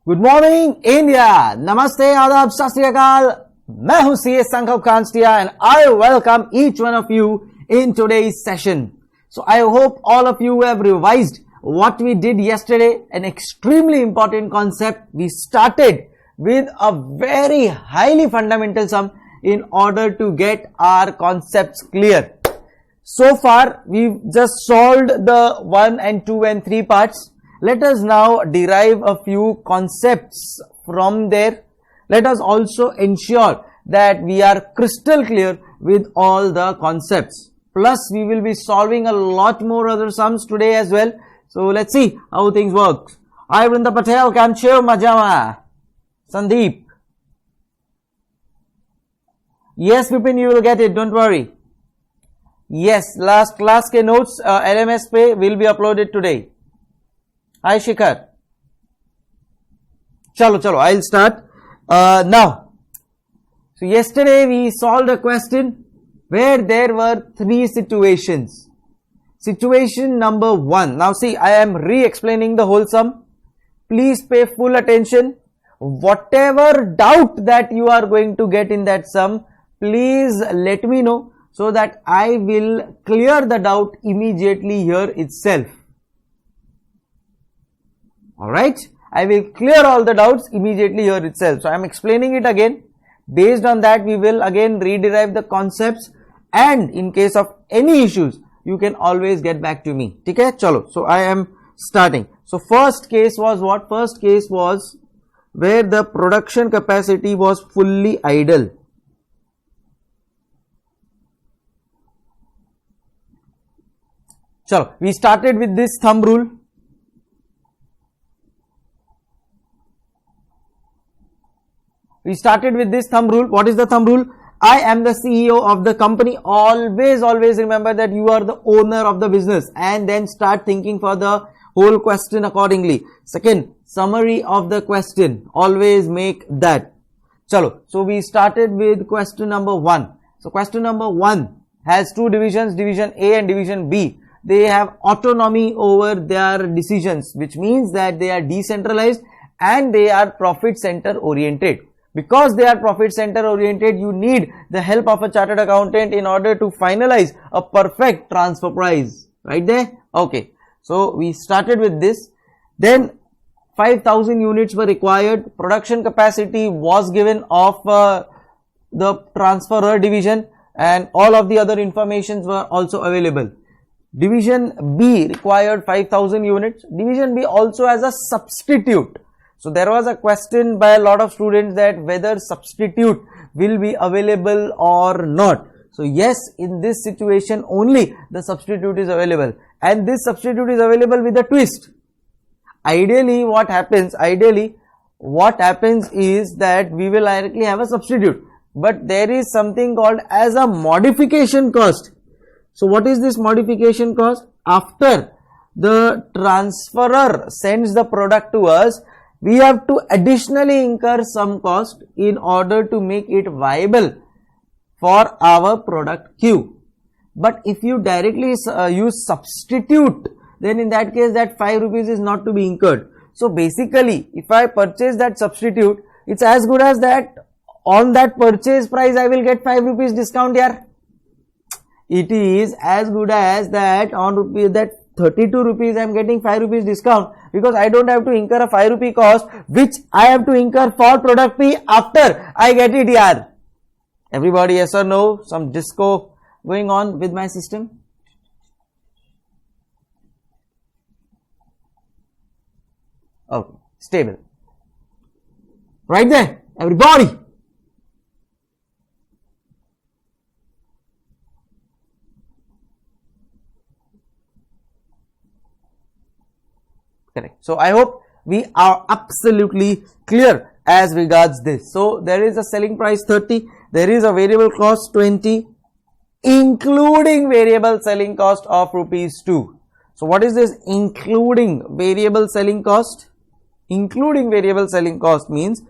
Good morning India, नमस्ते, आदाब, सत श्री अकाल। मैं हूं CA Sankalp Kanstiya and I welcome each one of you in today's session. So I hope all of you have revised what we did yesterday, an extremely important concept. We started with a very highly fundamental sum in order to get our concepts clear. So far we've just solved the 1 and 2 and 3 parts. Let us now derive a few concepts from there. Let us also ensure that we are crystal clear with all the concepts. Plus, we will be solving a lot more other sums today as well. So, let's see how things work. Hi, Vrinda Patel, Kamchev Majama. Sandeep. Yes, Vipin, you will get it, don't worry. Yes, last class ke notes LMS pe will be uploaded today. Hi Shikhar. Chalo, I'll start now. So yesterday we solved a question where there were 3 situations. Situation number 1. Now see, I am re-explaining the whole sum. Please pay full attention. Whatever doubt that you are going to get in that sum, please let me know so that I will clear the doubt immediately here itself. Alright, I will clear all the doubts immediately here itself. So I am explaining it again. Based on that, we will again rederive the concepts, and in case of any issues, you can always get back to me. Okay, chalo. So I am starting. So first case was what? First case was where the production capacity was fully idle. Chalo, we started with this thumb rule. What is the thumb rule? I am the CEO of the company. Always remember that you are the owner of the business, and then start thinking for the whole question accordingly. Second, summary of the question. Always make that. Chalo. So we started with question number 1. So question number 1 has 2 divisions, division A and division B. They have autonomy over their decisions, which means that they are decentralized and they are profit center oriented. Because they are profit center oriented, you need the help of a chartered accountant in order to finalize a perfect transfer price. Right there? Okay. So we started with this. Then 5,000 units were required. Production capacity was given of the transferor division, and all of the other informations were also available. Division B required 5,000 units. Division B also has a substitute. So there was a question by a lot of students that whether substitute will be available or not. So yes, in this situation only the substitute is available, and this substitute is available with a twist. Ideally what happens is that we will directly have a substitute, but there is something called as a modification cost. So what is this modification cost? After the transferor sends the product to us, we have to additionally incur some cost in order to make it viable for our product Q. But if you directly use substitute, then in that case that 5 rupees is not to be incurred. So basically, if I purchase that substitute, it's as good as that on that purchase price I will get 5 rupees discount here. It is as good as that on that 32 rupees I am getting 5 rupees discount, because I don't have to incur a 5 rupee cost which I have to incur for product P after I get it here. Everybody, yes or no? Some disco going on with my system? Okay, stable. Right there, everybody. Correct. So I hope we are absolutely clear as regards this. So there is a selling price 30, there is a variable cost 20, including variable selling cost of rupees 2. So what is this including variable selling cost? Including variable selling cost means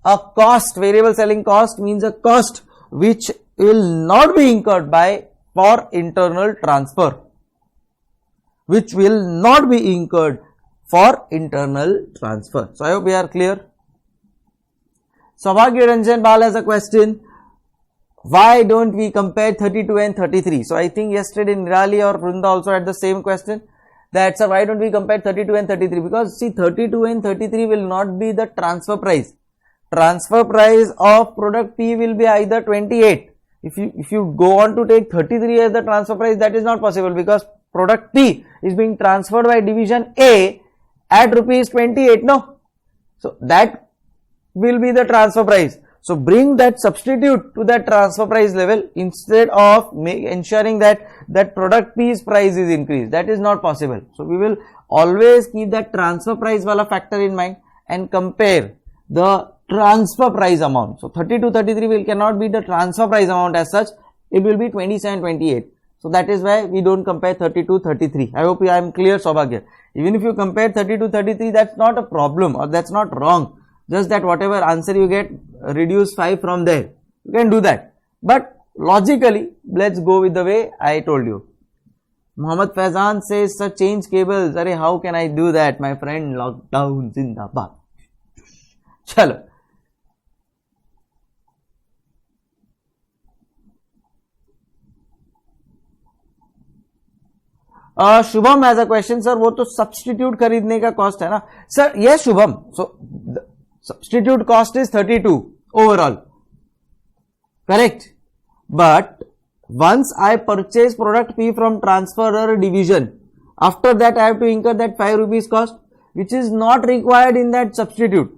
a cost, variable selling cost means a cost which will not be incurred by for internal transfer, which will not be incurred for internal transfer. So I hope we are clear. Saubhagya Ranjan Bal has a question. Why don't we compare 32 and 33? So I think yesterday Nirali or Vrunda also had the same question. That, sir, why don't we compare 32 and 33? Because see, 32 and 33 will not be the transfer price. Transfer price of product P will be either 28. If you go on to take 33 as the transfer price, that is not possible, because product P is being transferred by division A at rupees 28, no? So that will be the transfer price. So bring that substitute to that transfer price level instead of ensuring that product P's price is increased. That is not possible. So we will always keep that transfer price wala factor in mind and compare the transfer price amount. So 32, 33 will cannot be the transfer price amount as such. It will be 27, 28. So that is why we don't compare 32, 33. I hope I am clear, Saubhagya. Even if you compare 32, 33, that's not a problem or that's not wrong. Just that whatever answer you get, reduce 5 from there. You can do that. But logically, let's go with the way I told you. Muhammad Faizan says, sir, change cables. Arey, how can I do that, my friend? Lockdown zindabad. Chalo. Shubham has a question, sir. वो तो substitute खरीदने का cost है ना? Sir, yes, Shubham. So the substitute cost is 32 overall. Correct. But once I purchase product P from transferor division, after that I have to incur that 5 rupees cost, which is not required in that substitute.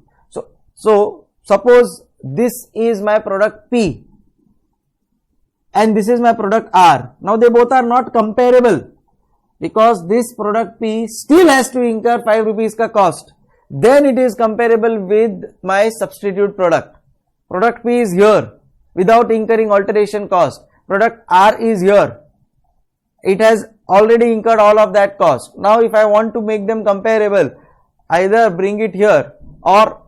So suppose this is my product P and this is my product R. Now they both are not comparable, because this product P still has to incur 5 rupees ka cost. Then it is comparable with my substitute product. Product P is here without incurring alteration cost. Product R is here. It has already incurred all of that cost. Now if I want to make them comparable, either bring it here or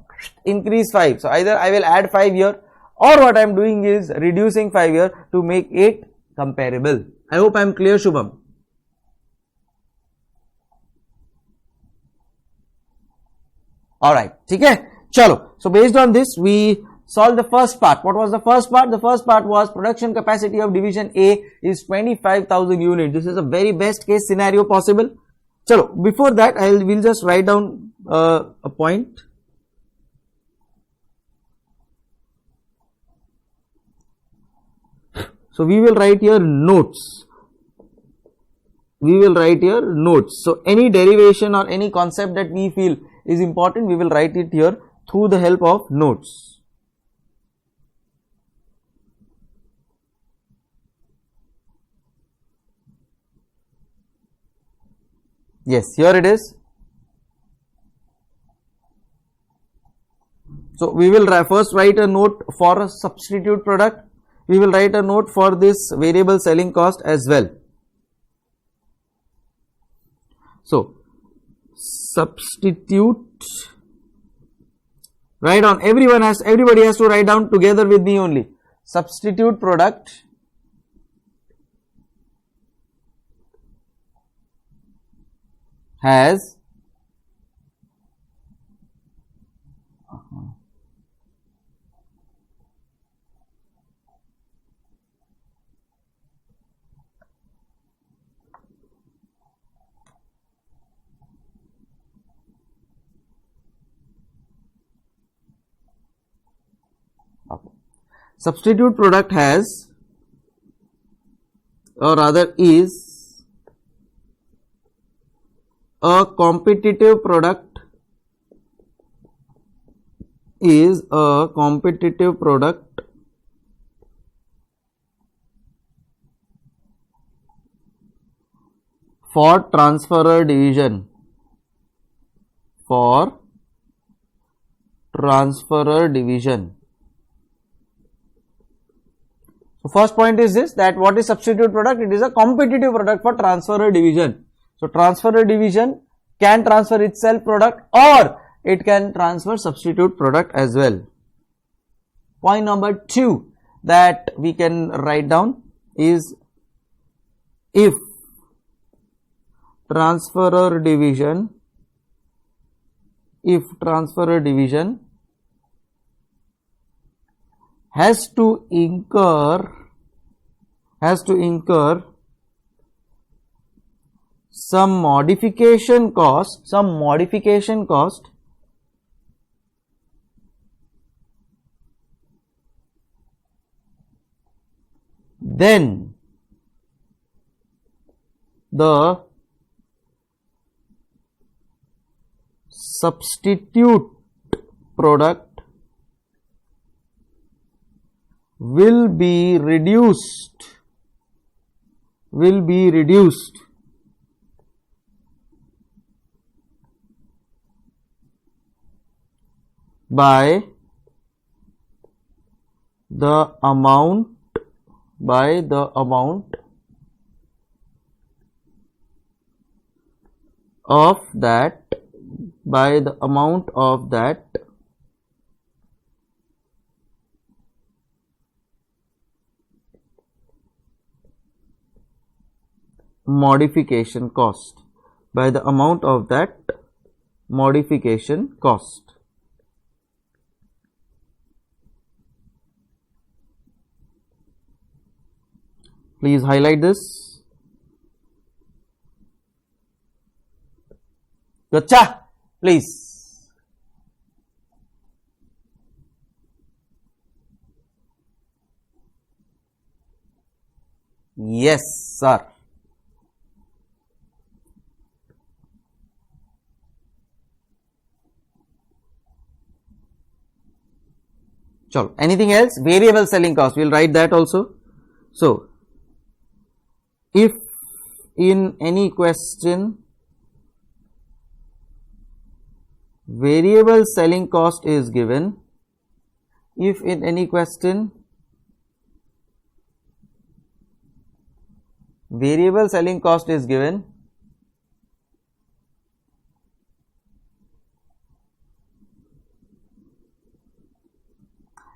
increase 5. So either I will add 5 here, or what I am doing is reducing 5 here to make it comparable. I hope I am clear, Shubham. Alright, okay, chalo. So based on this, we solved the first part. What was the first part? The first part was production capacity of division A is 25,000 units. This is a very best case scenario possible. Chalo, before that, we'll just write down a point. So we will write here notes. We will write here notes. So any derivation or any concept that we feel is important, we will write it here through the help of notes. Yes, here it is. So we will first write a note for a substitute product. We will write a note for this variable selling cost as well. So substitute, write down, everybody has to write down together with me only. Substitute product has substitute product has, or rather is, a competitive product, is a competitive product for transferor division, for transferor division. So first point is this, that what is substitute product? It is a competitive product for transferor division. So transferor division can transfer itself product, or it can transfer substitute product as well. Point number 2 that we can write down is, if transferor division if transferor division has to incur some modification cost, then the substitute product will be reduced by the amount of that modification cost, Please highlight this. Gotcha, please. Yes, sir. Chalo. Anything else? Variable selling cost. We'll write that also. So, if in any question variable selling cost is given, variable selling cost is given,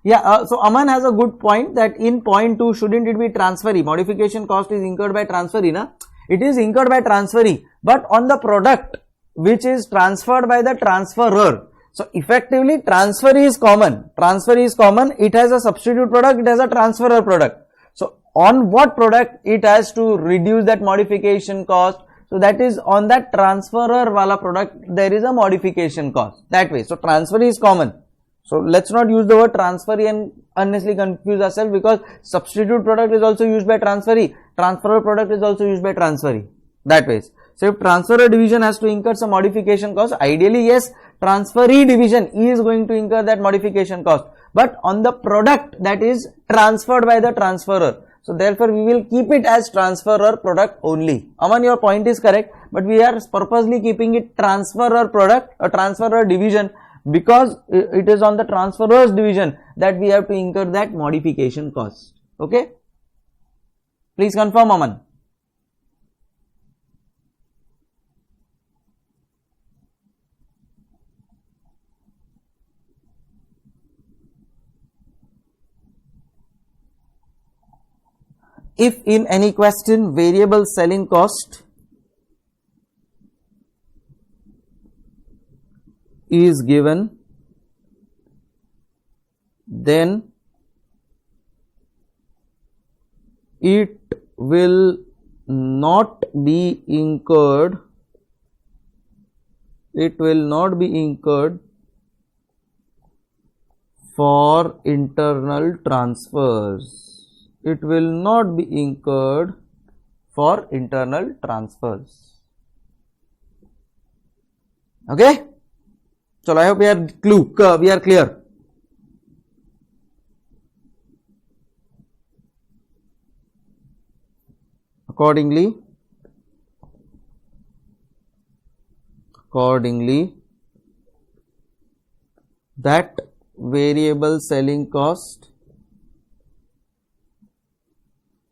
so Aman has a good point that in point 2, shouldn't it be transferee? Modification cost is incurred by transferee, na? It is incurred by transferee, but on the product which is transferred by the transferor. So effectively transferee is common, it has a substitute product, it has a transferor product. So on what product it has to reduce that modification cost? So that is on that transferor wala product there is a modification cost, that way. So transferee is common. So let's not use the word transferee and unnecessarily confuse ourselves, because substitute product is also used by transferee, transferor product is also used by transferee, that way. So if transferor division has to incur some modification cost, ideally yes, transferee division is going to incur that modification cost, but on the product that is transferred by the transferor. So therefore we will keep it as transferor product only. Aman, your point is correct, but we are purposely keeping it transferor product or transferor division, because it is on the transferor's division that we have to incur that modification cost. Okay, please confirm, Aman. If in any question variable selling cost is given, then it will not be incurred for internal transfers. It will not be incurred for internal transfers. Okay. So I hope we are clear. Accordingly, that variable selling cost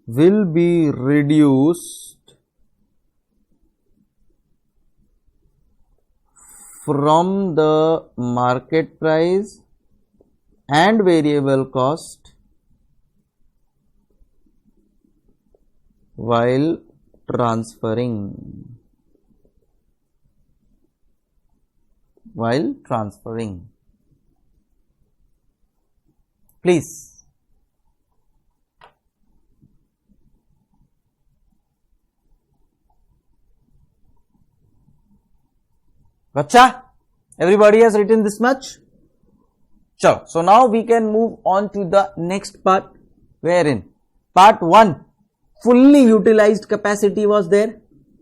will be reduced from the market price and variable cost while transferring. while transferring. Please. Gotcha? Everybody has written this much? Sure. So now we can move on to the next part, wherein part 1, fully utilized capacity was there.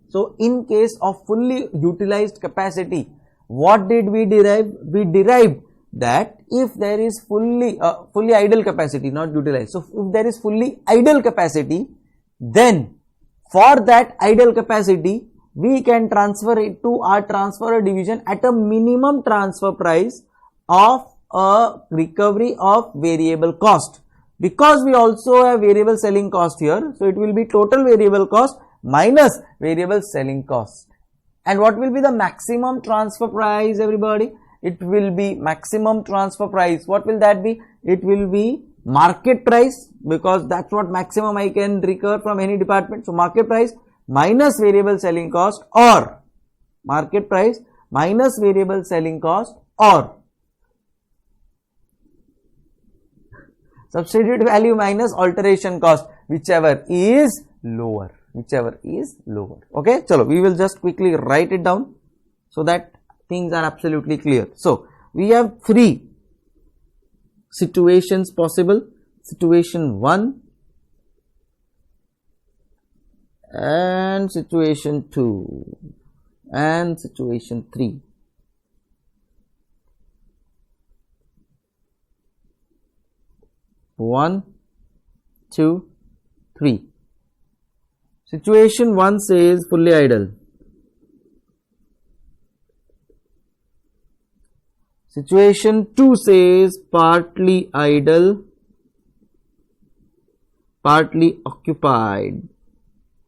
So in case of fully utilized capacity, what did we derive? We derived that if there is fully idle capacity, not utilized. So if there is fully idle capacity, then for that idle capacity, we can transfer it to our transfer division at a minimum transfer price of a recovery of variable cost. Because we also have variable selling cost here, so it will be total variable cost minus variable selling cost. And what will be the maximum transfer price, everybody? It will be maximum transfer price. What will that be? It will be market price, because that's what maximum I can recover from any department. So market price minus variable selling cost, or market price minus variable selling cost, or substitute value minus alteration cost, whichever is lower. Okay, chalo, we will just quickly write it down so that things are absolutely clear. So we have 3 situations possible: situation 1 and situation 2 and situation 3. One, 2, 3. Situation 1 says fully idle. Situation 2 says partly idle, partly occupied.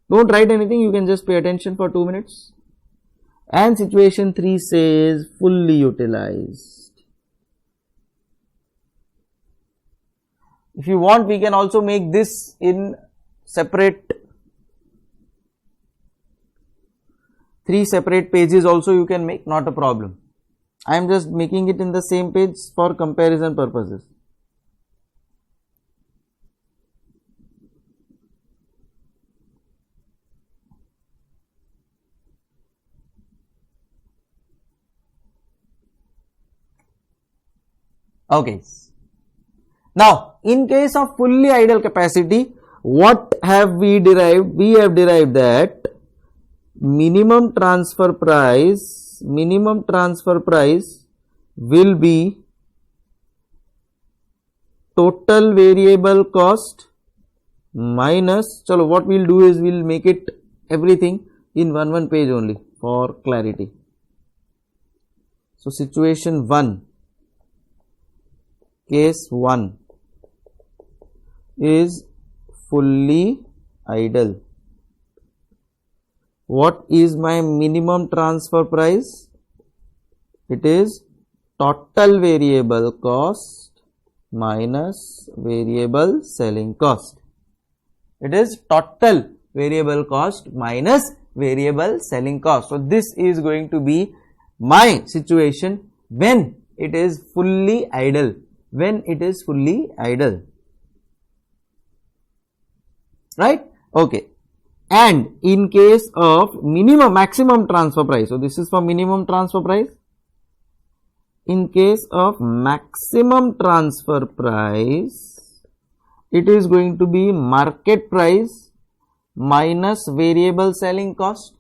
Don't write anything, you can just pay attention for 2 minutes. And situation 3 says fully utilized. If you want, we can also make this in separate 3 separate pages also you can make, not a problem. I am just making it in the same page for comparison purposes. Okay. Now, in case of fully idle capacity, what have we derived? We have derived that minimum transfer price will be total variable cost minus, chalo, what we will do is we will make it everything in one page only for clarity. So situation 1, case 1 is fully idle. What is my minimum transfer price? It is total variable cost minus variable selling cost. It is total variable cost minus variable selling cost. So this is going to be my situation when it is fully idle. When it is fully idle. Right? Okay. And in case of maximum transfer price, so this is for minimum transfer price. In case of maximum transfer price, it is going to be market price minus variable selling cost.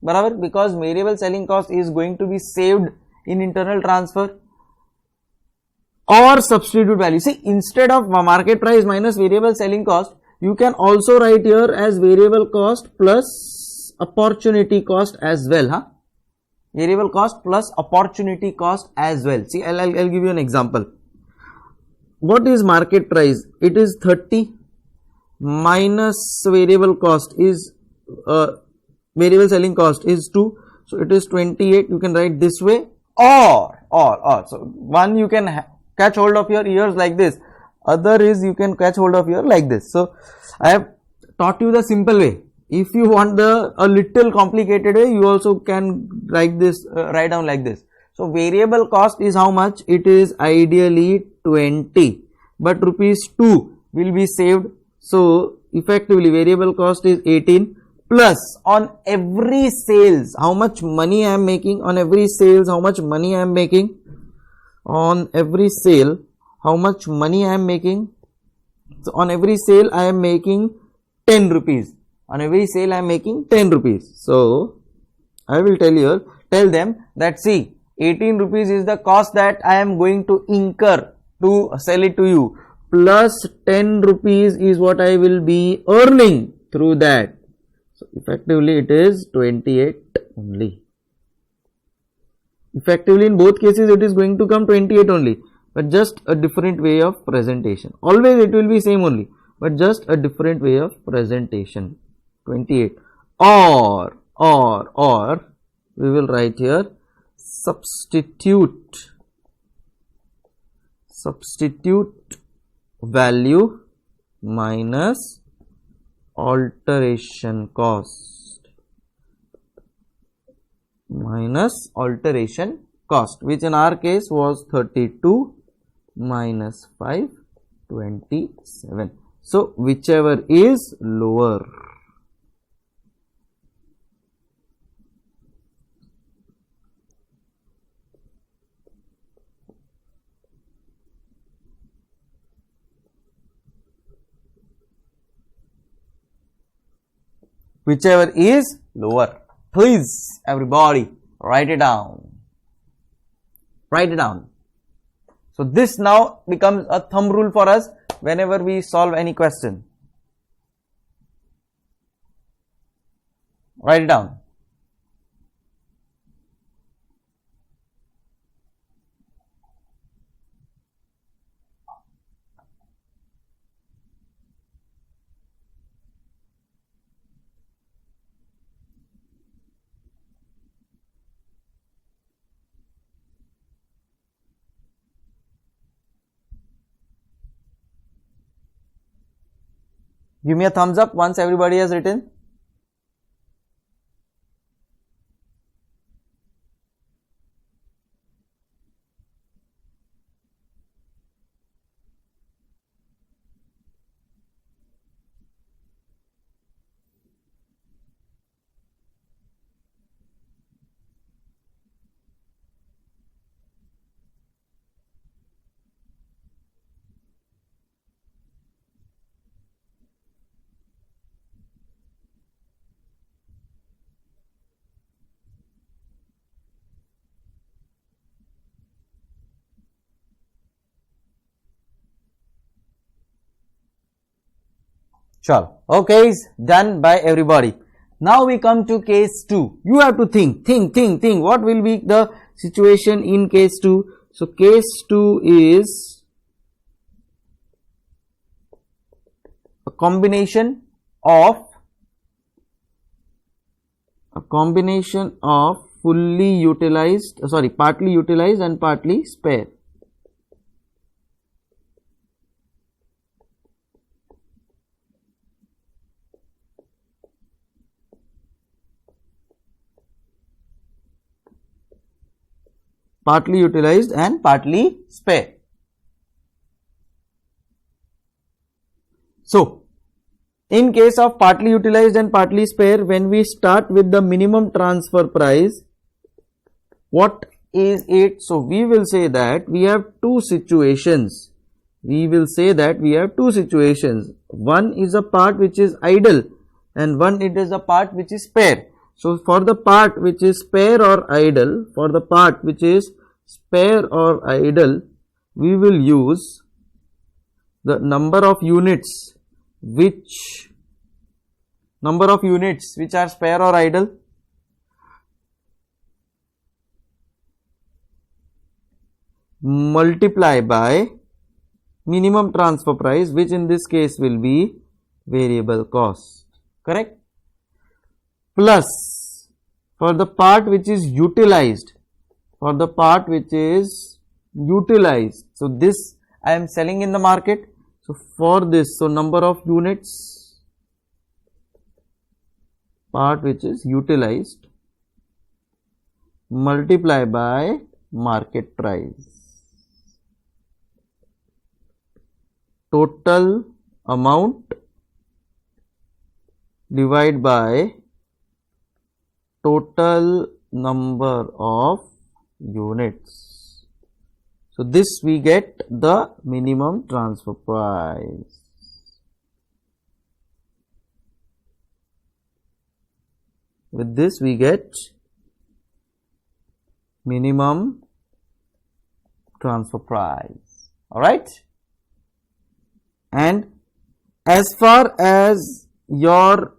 Barabar? Because variable selling cost is going to be saved in internal transfer. Or substitute value. See, instead of market price minus variable selling cost, you can also write here as variable cost plus opportunity cost as well. Huh? Variable cost plus opportunity cost as well. See, I'll give you an example. What is market price? It is 30 minus variable cost is variable selling cost is 2. So it is 28. You can write this way, or. So one, you can catch hold of your ears like this. Other is you can catch hold of your like this. So I have taught you the simple way. If you want a little complicated way, you also can write down like this. So variable cost is how much? It is ideally 20, but rupees 2 will be saved. So effectively variable cost is 18, plus on every sales, how much money I am making on every sales, how much money I am making on every sale, how much money I am making. So on every sale I am making 10 rupees. On every sale I am making 10 rupees. So I will tell them that see, 18 rupees is the cost that I am going to incur to sell it to you, plus 10 rupees is what I will be earning through that. So effectively it is 28 only. Effectively in both cases it is going to come 28 only, but just a different way of presentation. Always it will be same only, but just a different way of presentation. 28. Or we will write here substitute value minus alteration cost, which in our case was 32 minus 5, 27. So whichever is lower. Whichever is lower. Please everybody write it down. So this now becomes a thumb rule for us whenever we solve any question. Write it down. Give me a thumbs up once everybody has written. Sure. Okay, is done by everybody. Now we come to case 2. You have to think. What will be the situation in case 2? So case 2 is a combination of partly utilized and partly spare. Partly utilized and partly spare. So in case of partly utilized and partly spare, when we start with the minimum transfer price, what is it? So we will say that we have two situations. One is a part which is idle and one it is a part which is spare. So for the part which is spare or idle, we will use the number of units which are spare or idle multiply by minimum transfer price, which in this case will be variable cost, correct? Plus for the part which is utilized, so this I am selling in the market. So for this, so number of units, part which is utilized multiply by market price. Total amount divided by total number of units. So this we get the minimum transfer price. With this we get minimum transfer price. Alright. And as far as your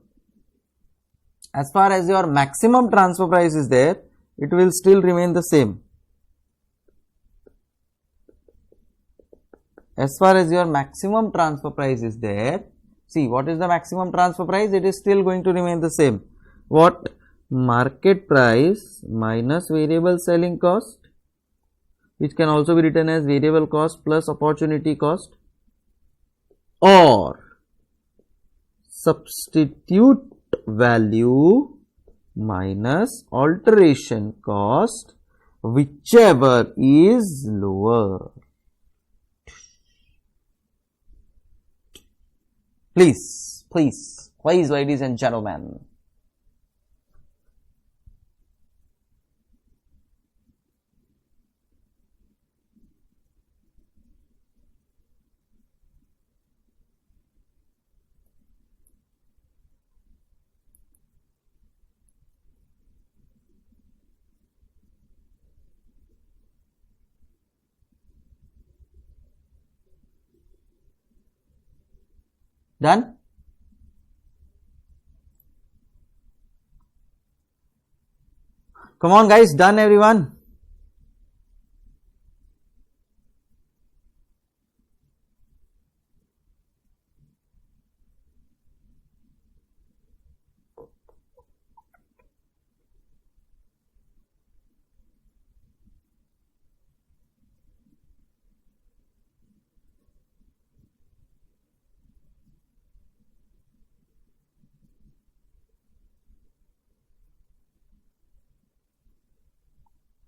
maximum transfer price is there, it will still remain the same. As far as your maximum transfer price is there, see what is the maximum transfer price? It is still going to remain the same. What? Market price minus variable selling cost, which can also be written as variable cost plus opportunity cost, or substitute value minus alteration cost, whichever is lower. Please, ladies and gentlemen. Done? Come on guys, done everyone?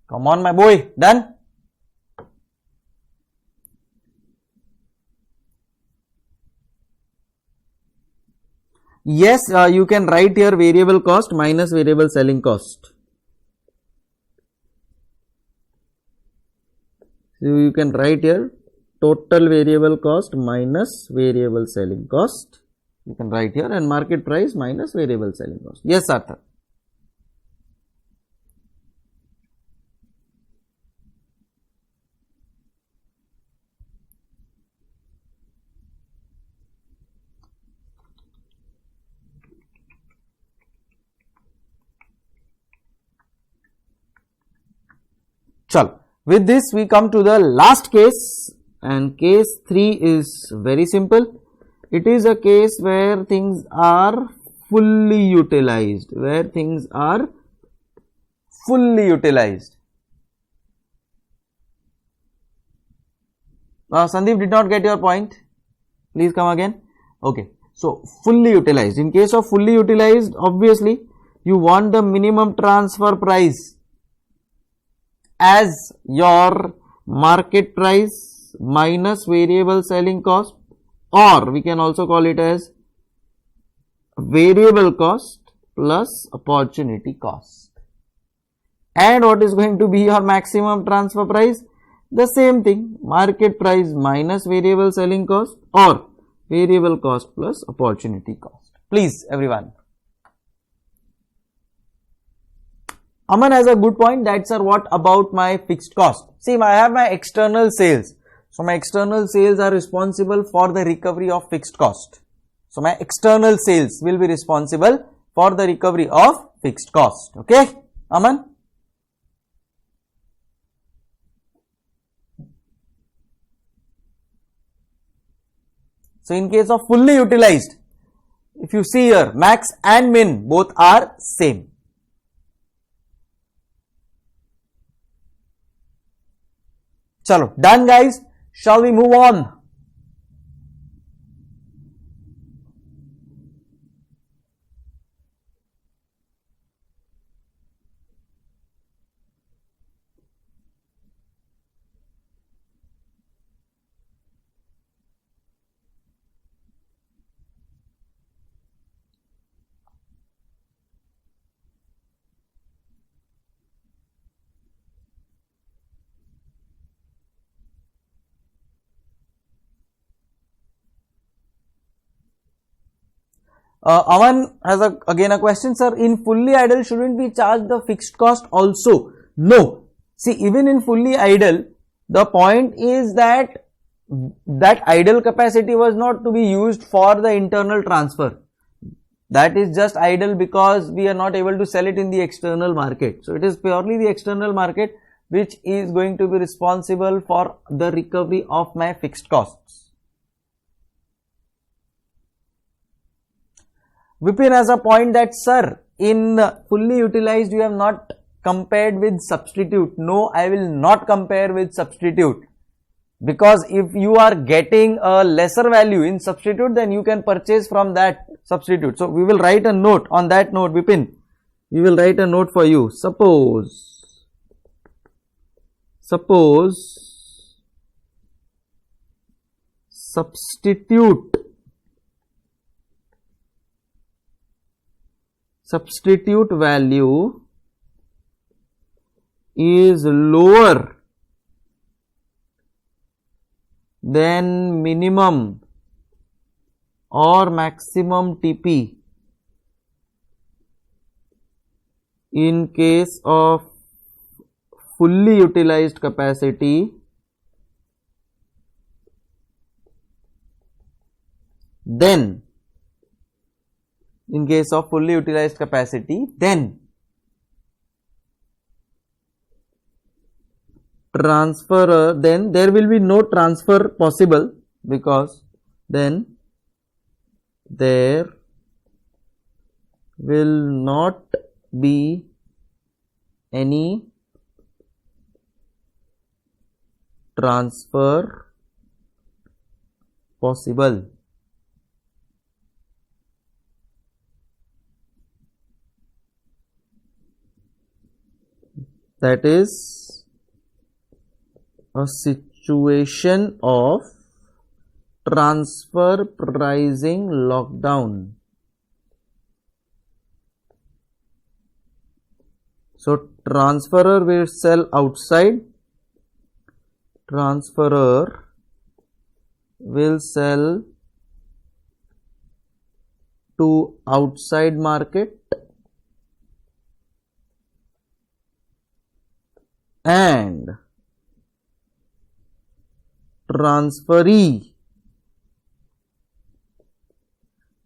Come on my boy, done? Yes, you can write here variable cost minus variable selling cost. So you can write here total variable cost minus variable selling cost. You can write here, and market price minus variable selling cost. Yes, Arthur. Chalo. With this we come to the last case, and case 3 is very simple. It is a case where things are fully utilized, Sandeep did not get your point. Please come again. Okay. So, fully utilized. In case of fully utilized, obviously, you want the minimum transfer price as your market price minus variable selling cost, or we can also call it as variable cost plus opportunity cost. And what is going to be your maximum transfer price? The same thing, market price minus variable selling cost or variable cost plus opportunity cost. Please everyone. Aman has a good point. That sir, what about my fixed cost? See, I have my external sales. So my external sales are responsible for the recovery of fixed cost. So my external sales will be responsible for the recovery of fixed cost. Okay, Aman? So in case of fully utilized, if you see here, max and min both are same. Chalo, done guys. Shall we move on? Aman has again a question, sir. In fully idle, shouldn't we charge the fixed cost also? No. See, even in fully idle, the point is that idle capacity was not to be used for the internal transfer. That is just idle because we are not able to sell it in the external market. So it is purely the external market which is going to be responsible for the recovery of my fixed costs. Vipin has a point that, sir, in fully utilized you have not compared with substitute. No, I will not compare with substitute, because if you are getting a lesser value in substitute, then you can purchase from that substitute. So we will write a note on that note, Vipin. We will write a note for you. Suppose substitute value is lower than minimum or maximum TP in case of fully utilized capacity, then then transferor, then there will be no transfer possible, because then there will not be any transfer possible. That is a situation of transfer pricing lockdown. So transferor will sell outside, transferor will sell to outside market, and transferee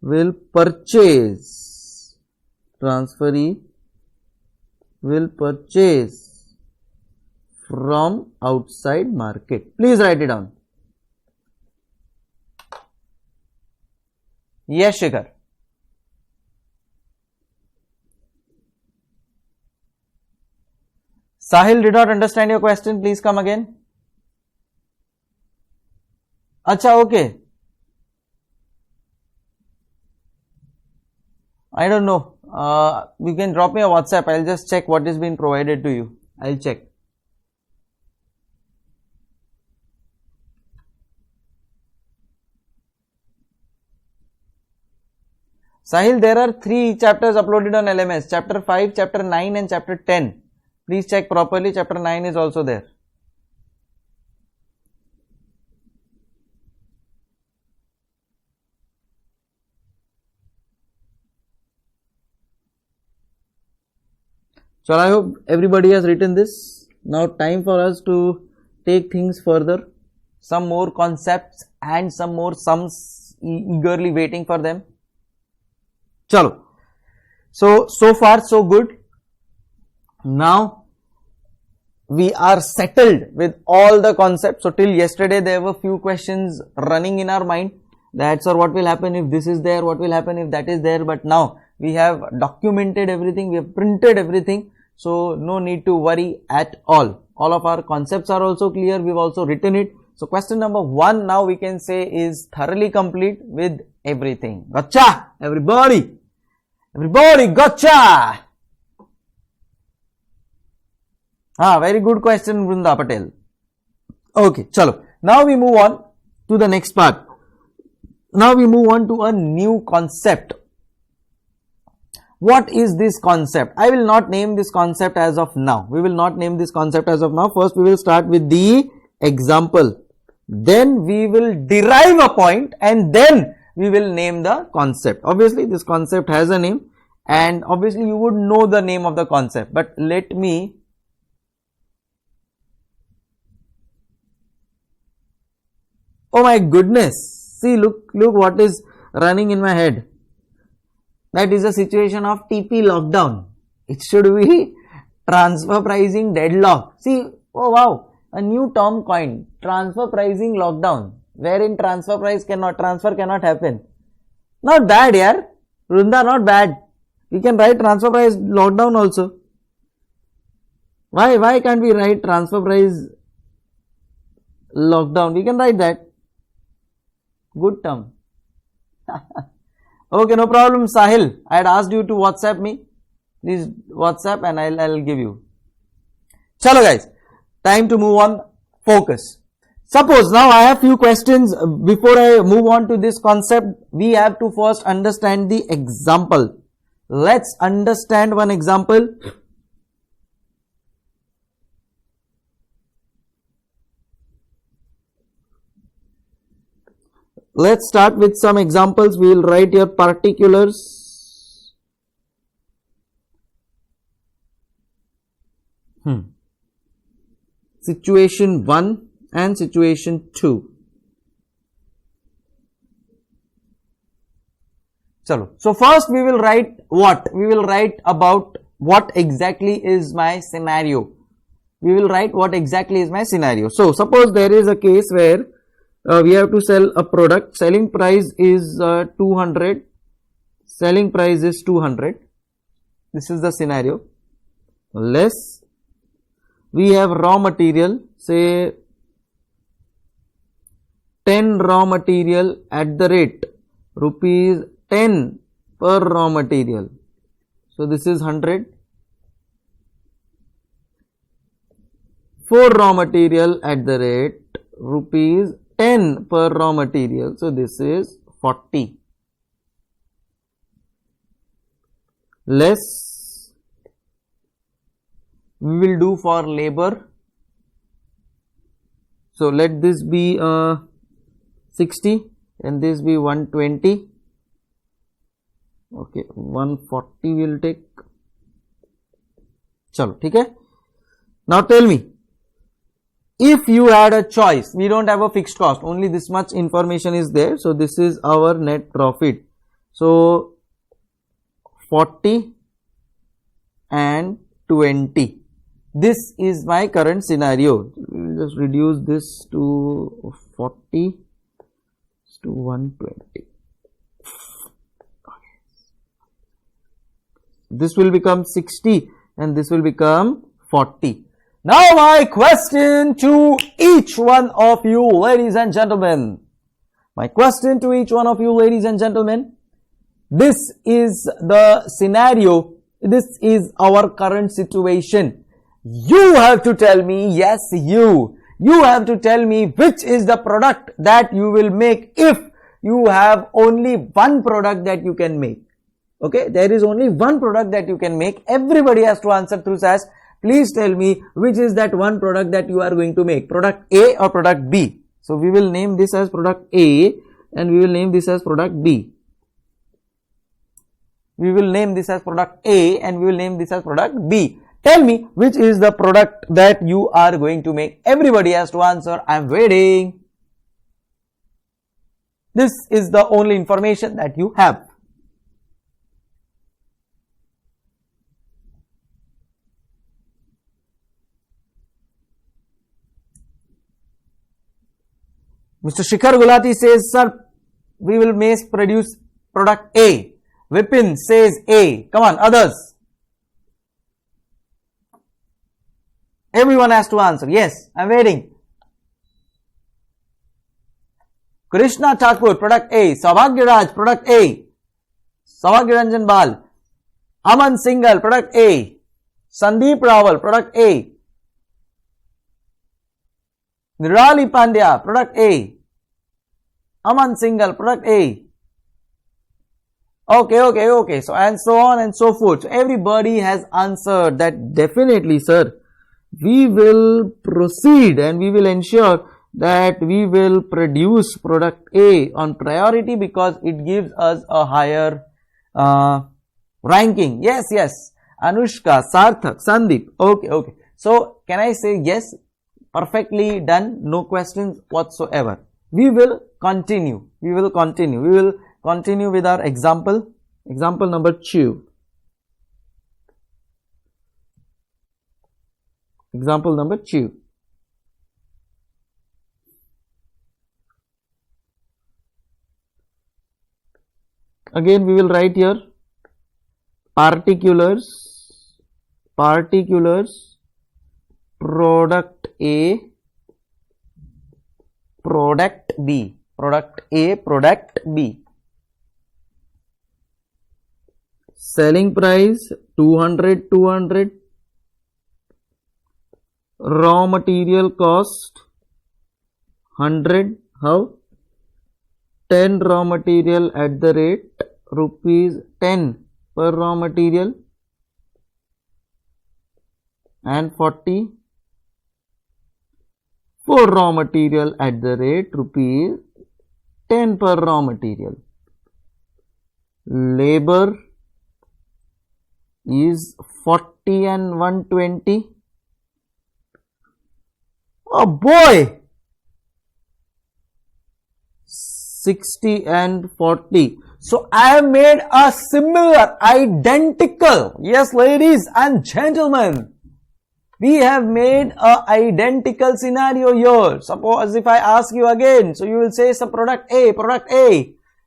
will purchase from outside market. Please write it down. Yes, Shikhar. Sahil did not understand your question. Please come again. Acha, okay. I don't know. You can drop me a WhatsApp. I'll just check what is being provided to you. I'll check. Sahil, there are 3 chapters uploaded on LMS. Chapter 5, Chapter 9 and Chapter 10. Please check properly. Chapter 9 is also there. So I hope everybody has written this. Now time for us to take things further. Some more concepts and some more sums, eagerly waiting for them. Chalo. So far so good. Now we are settled with all the concepts. So till yesterday there were few questions running in our mind. That, sir, what will happen if this is there? What will happen if that is there? But now we have documented everything. We have printed everything. So no need to worry at all. All of our concepts are also clear. We've also written it. So question number 1 now we can say is thoroughly complete with everything. Gotcha! Everybody! Everybody, gotcha! Very good question, Vrunda Patel. Okay, chalo. Now we move on to the next part. Now we move on to a new concept. What is this concept? I will not name this concept as of now. We will not name this concept as of now. First we will start with the example. Then we will derive a point, and then we will name the concept. Obviously this concept has a name, and obviously you would know the name of the concept, but let me oh my goodness, see, look what is running in my head. That is a situation of TP lockdown. It should be transfer pricing deadlock. See, oh wow, a new term coined, transfer pricing lockdown, wherein transfer cannot happen. Not bad, yaar. Vrunda, not bad. We can write transfer price lockdown also. Why can't we write transfer price lockdown? We can write that. Good term. Okay, no problem, Sahil. I had asked you to WhatsApp me. Please WhatsApp and I'll give you. Chalo guys, time to move on. Focus. Suppose now I have few questions. Before I move on to this concept, we have to first understand the example. Let's understand one example. Let's start with some examples. We will write here particulars. Situation 1 and situation 2. Chalo. So first we will write what? We will write about what exactly is my scenario. We will write what exactly is my scenario. So suppose there is a case where we have to sell a product. Selling price is 200. Selling price is 200. This is the scenario. Less we have raw material, say 10 raw material at the rate rupees 10 per raw material. So this is 100. 4 raw material at the rate rupees 10 per raw material. So this is 40. Less we will do for labor. So let this be 60 and this be 120. Okay, 140 will take. Chalo, ठीक है. Now tell me, if you had a choice, we don't have a fixed cost, only this much information is there. So this is our net profit. So 40 and 20. This is my current scenario. We will just reduce this to 40 to 120. This will become 60 and this will become 40. Now my question to each one of you ladies and gentlemen. My question to each one of you ladies and gentlemen. This is the scenario. This is our current situation. You have to tell me, yes, you have to tell me which is the product that you will make if you have only one product that you can make. Okay, there is only one product that you can make. Everybody has to answer through SAS. Please tell me which is that one product that you are going to make. Product A or product B. So we will name this as product A and we will name this as product B. We will name this as product A and we will name this as product B. Tell me which is the product that you are going to make. Everybody has to answer. I am waiting. This is the only information that you have. Mr. Shikhar Gulati says, sir, we will mass produce product A. Vipin says A. Come on, others. Everyone has to answer. Yes, I am waiting. Krishna Thakur, product A. Saubhagya Raj, product A. Saubhagya Ranjan Bal. Aman Singhal, product A. Sandeep Rawal, product A. Nirali Pandya, product A. Aman Singhal, product A. Okay. So, and so on and so forth. So, everybody has answered that definitely, sir. We will proceed and we will ensure that we will produce product A on priority because it gives us a higher ranking. Yes, yes. Anushka, Sarthak, Sandeep. Okay, okay. So, can I say yes? Perfectly done. No questions whatsoever. We will continue. We will continue. We will continue with our example. Example number 2. Example number 2. Again, we will write here particulars, product A, product B, product A, product B. Selling price 200, raw material cost 100. How? 10 raw material at the rate rupees 10 per raw material, and 40 for raw material at the rate rupees 10 per raw material. Labor is 40 and 120. Oh boy! 60 and 40. So I have made a similar, identical, yes ladies and gentlemen, we have made a identical scenario here. Suppose if I ask you again, so you will say some product A,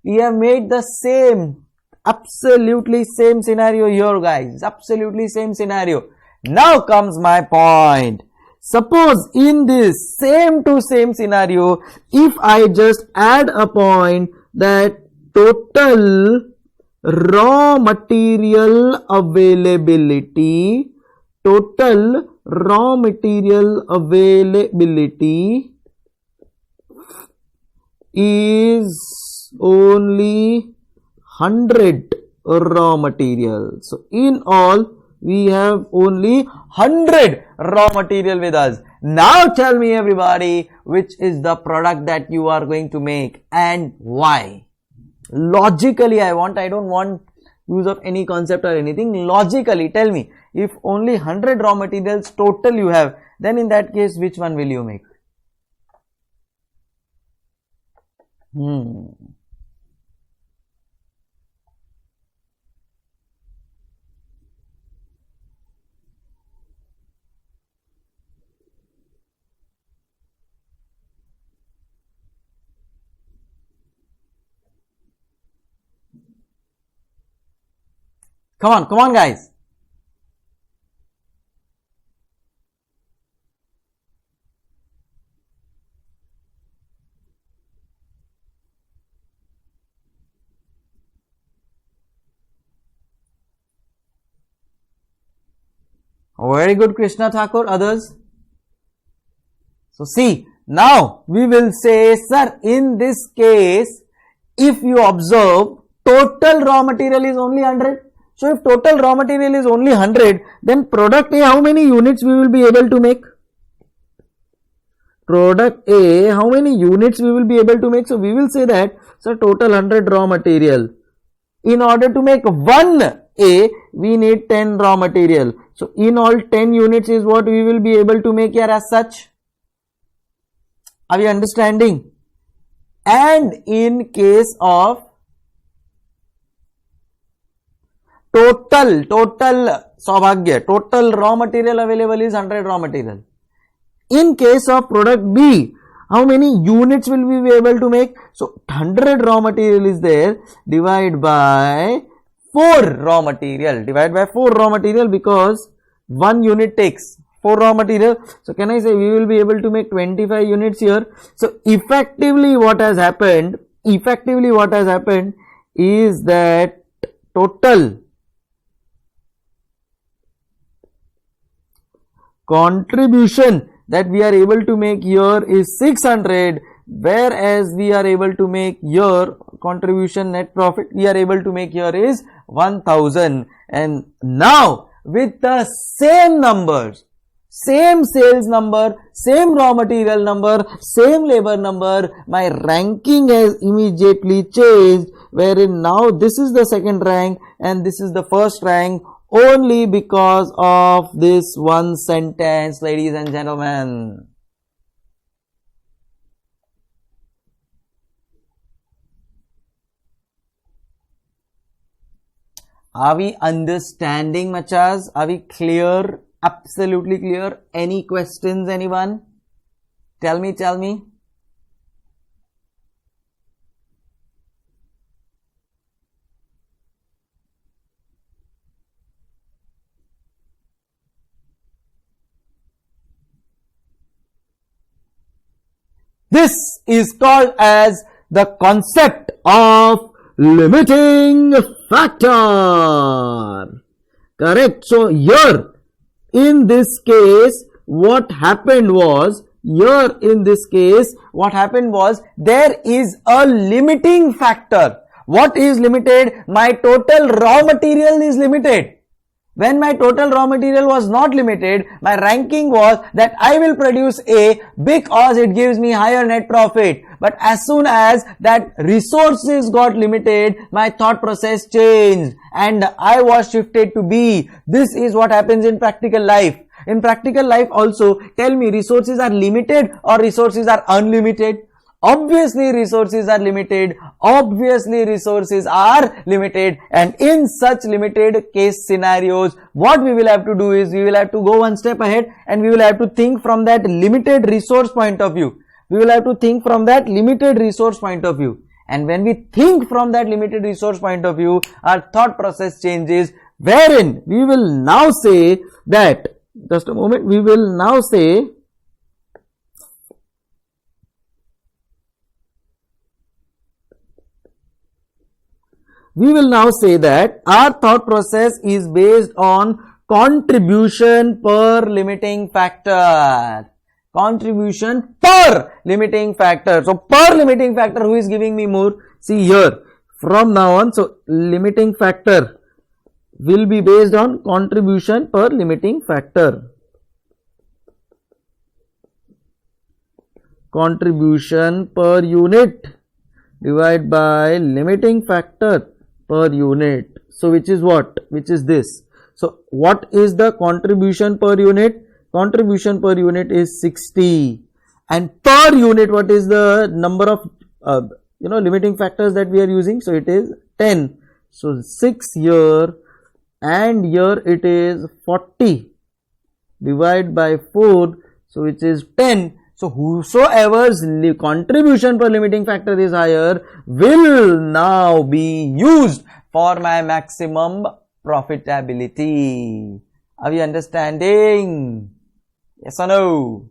we have made the same, absolutely same scenario here guys, absolutely same scenario. Now comes my point. Suppose in this same to same scenario, if I just add a point that total raw material availability is only 100 raw material. So in all, we have only 100 raw material with us. Now tell me everybody, which is the product that you are going to make and why? Logically I don't want use of any concept or anything. Logically tell me, if only 100 raw materials total you have, then in that case which one will you make? Come on guys. Very good, Krishna Thakur. Others? So see, now we will say, sir, in this case, if you observe, total raw material is only 100. So if total raw material is only 100, then product A, how many units we will be able to make? Product A, how many units we will be able to make? So we will say that, so total 100 raw material. In order to make one A, we need 10 raw material. So in all 10 units is what we will be able to make here as such. Are we understanding? And in case of total Saubhagya, total raw material available is 100 raw material. In case of product B, how many units will we be able to make? So 100 raw material is there, divide by 4 raw material, because 1 unit takes 4 raw material. So can I say we will be able to make 25 units here. So effectively what has happened is that total contribution that we are able to make here is 600, whereas we are able to make here contribution net profit we are able to make here is 1000. And now with the same numbers, same sales number, same raw material number, same labor number, my ranking has immediately changed, wherein now this is the second rank and this is the first rank, only because of this one sentence, ladies and gentlemen. Are we understanding, machas? Are we clear? Absolutely clear? Any questions, anyone? Tell me. This is called as the concept of limiting factor. Correct. So here in this case what happened was there is a limiting factor. What is limited? My total raw material is limited. When my total raw material was not limited, my ranking was that I will produce A because it gives me higher net profit. But as soon as that resources got limited, my thought process changed and I was shifted to B. This is what happens in practical life. In practical life also, tell me, resources are limited or resources are unlimited? Obviously resources are limited. And in such limited case scenarios, what we will have to do is we will have to go one step ahead and we will have to think from that limited resource point of view. And when we think from that limited resource point of view, our thought process changes, wherein we will now say that, just a moment, we will now say that our thought process is based on contribution per limiting factor. So per limiting factor, who is giving me more? See here, from now on, so limiting factor will be based on contribution per limiting factor. Contribution per unit divided by limiting factor per unit. So which is what? Which is this. So what is the contribution per unit? Contribution per unit is 60. And per unit, what is the number of limiting factors that we are using? So it is 10. So 6 here and here it is 40 divided by 4. So which is 10. So whosoever's contribution per limiting factor is higher will now be used for my maximum profitability. Are we understanding? Yes or no?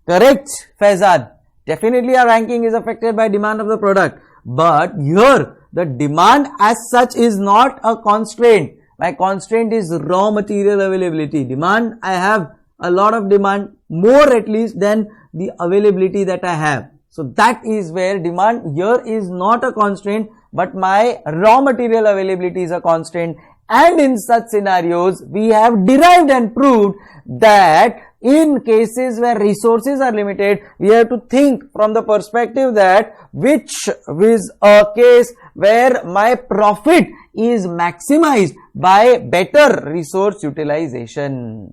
Correct, Faizan. Definitely our ranking is affected by demand of the product. But here the demand as such is not a constraint. My constraint is raw material availability. Demand, I have a lot of demand, more at least than the availability that I have. So that is where demand here is not a constraint, but my raw material availability is a constraint. And in such scenarios, we have derived and proved that in cases where resources are limited, we have to think from the perspective that which is a case where my profit is maximized by better resource utilization.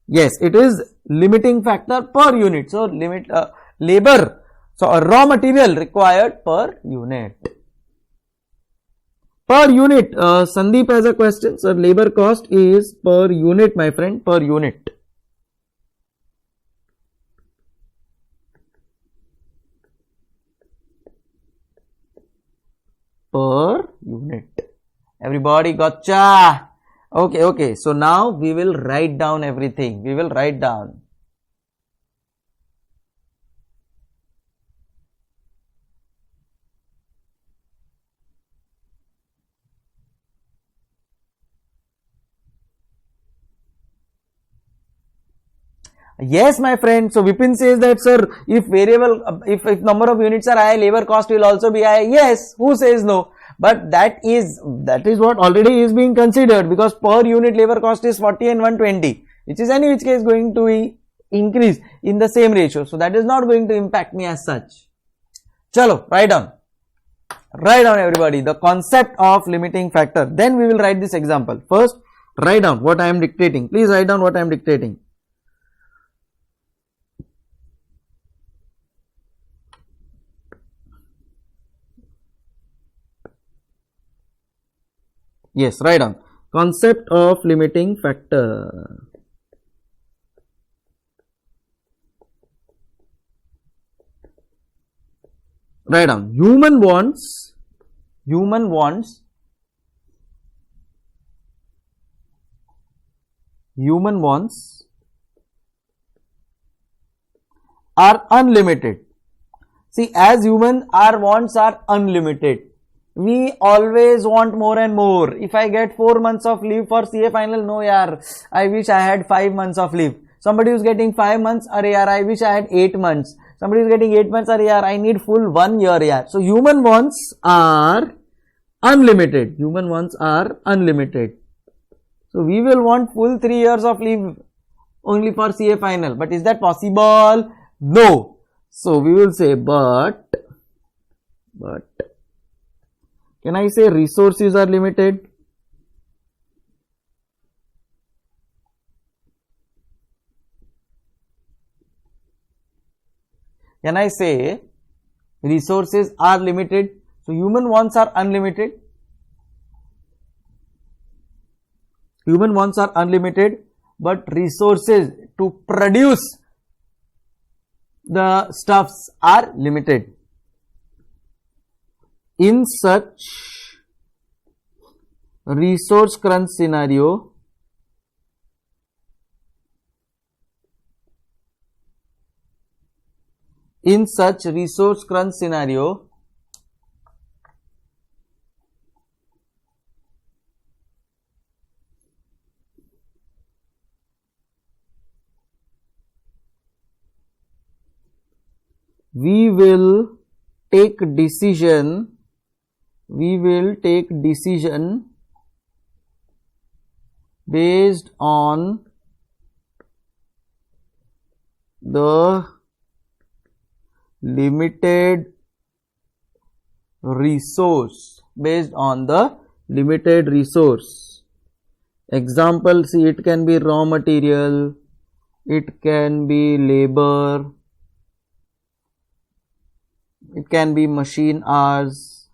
Yes, it is limiting factor per unit. So labor, so a raw material required per unit. Per unit, Sandeep has a question. So labor cost is per unit, my friend, per unit. Per unit. Everybody gotcha? Okay. So now we will write down everything. We will write down. Yes, my friend. So Vipin says that, sir, if number of units are high, labor cost will also be high. Yes, who says no? but that is what already is being considered, because per unit labor cost is 40 and 120, which is any which case going to increase in the same ratio. So that is not going to impact me as such. Chalo, write down everybody the concept of limiting factor. Then we will write this example. First, write down what I am dictating. Please write down what I am dictating. Yes, write down concept of limiting factor. Write down human wants are unlimited. See, as human, our wants are unlimited. We always want more and more. If I get 4 months of leave for CA final, no yaar, I wish I had 5 months of leave. Somebody who's getting 5 months, arey yaar, I wish I had 8 months. Somebody is getting 8 months, yaar, I need full 1 year, yaar. So human wants are unlimited. Human wants are unlimited. So we will want full 3 years of leave only for CA final. But is that possible? No. So we will say but can I say resources are limited? Can I say resources are limited? So human wants are unlimited. Human wants are unlimited, but resources to produce the stuffs are limited. In such resource crunch scenario, we will take decision based on the limited resource. Example, see, it can be raw material, it can be labor, it can be machine hours,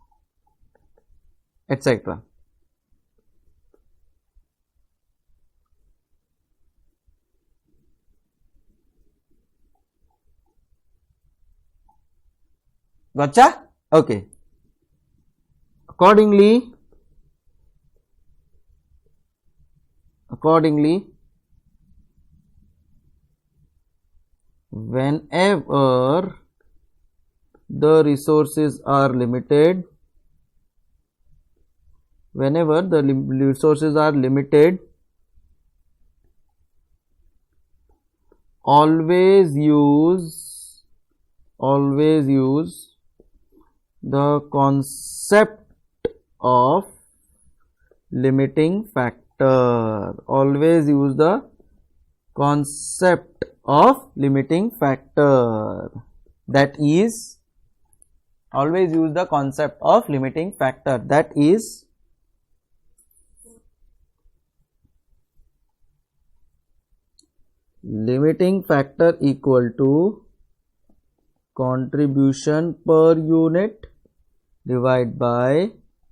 etc. Gotcha? Okay. Accordingly, whenever the resources are limited, always use the concept of limiting factor. Always use the concept of limiting factor. That is, always use the concept of limiting factor. That is, limiting factor equal to contribution per unit divided by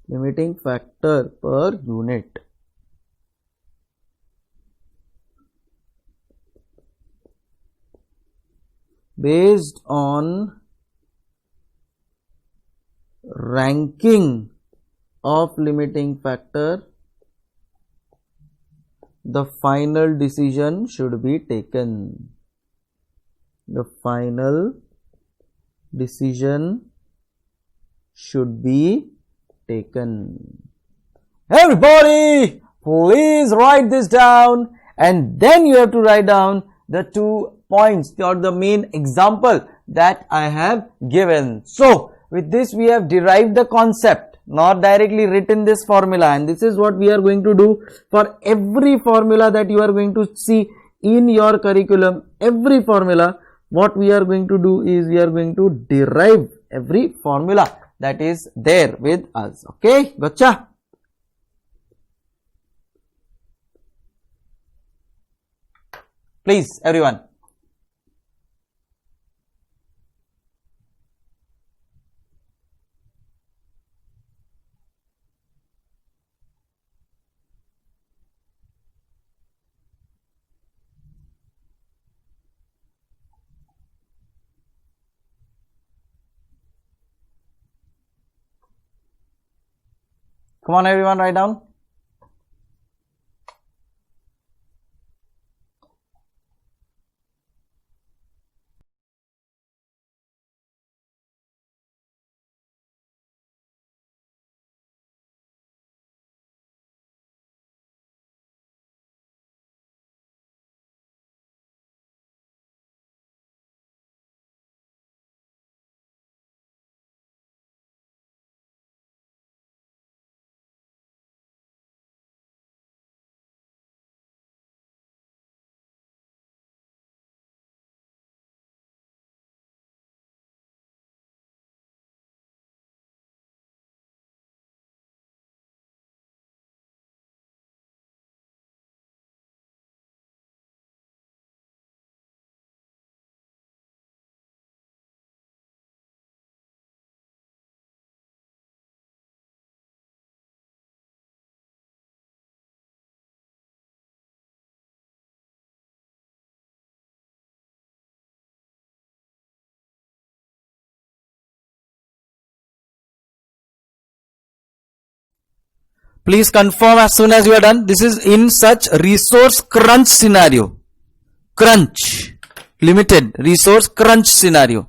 limiting factor per unit. Based on ranking of limiting factor, the final decision should be taken. The final decision should be taken. Everybody, please write this down, and then you have to write down the 2 points or the main example that I have given. So with this we have derived the concept. not directly written this formula, and this is what we are going to do for every formula that you are going to see in your curriculum. Every formula, what we are going to do is we are going to derive every formula that is there with us. Okay, gotcha? Please, everyone. Come on, everyone, write down. Please confirm as soon as you are done. This is in such resource crunch scenario. Crunch. Limited resource crunch scenario.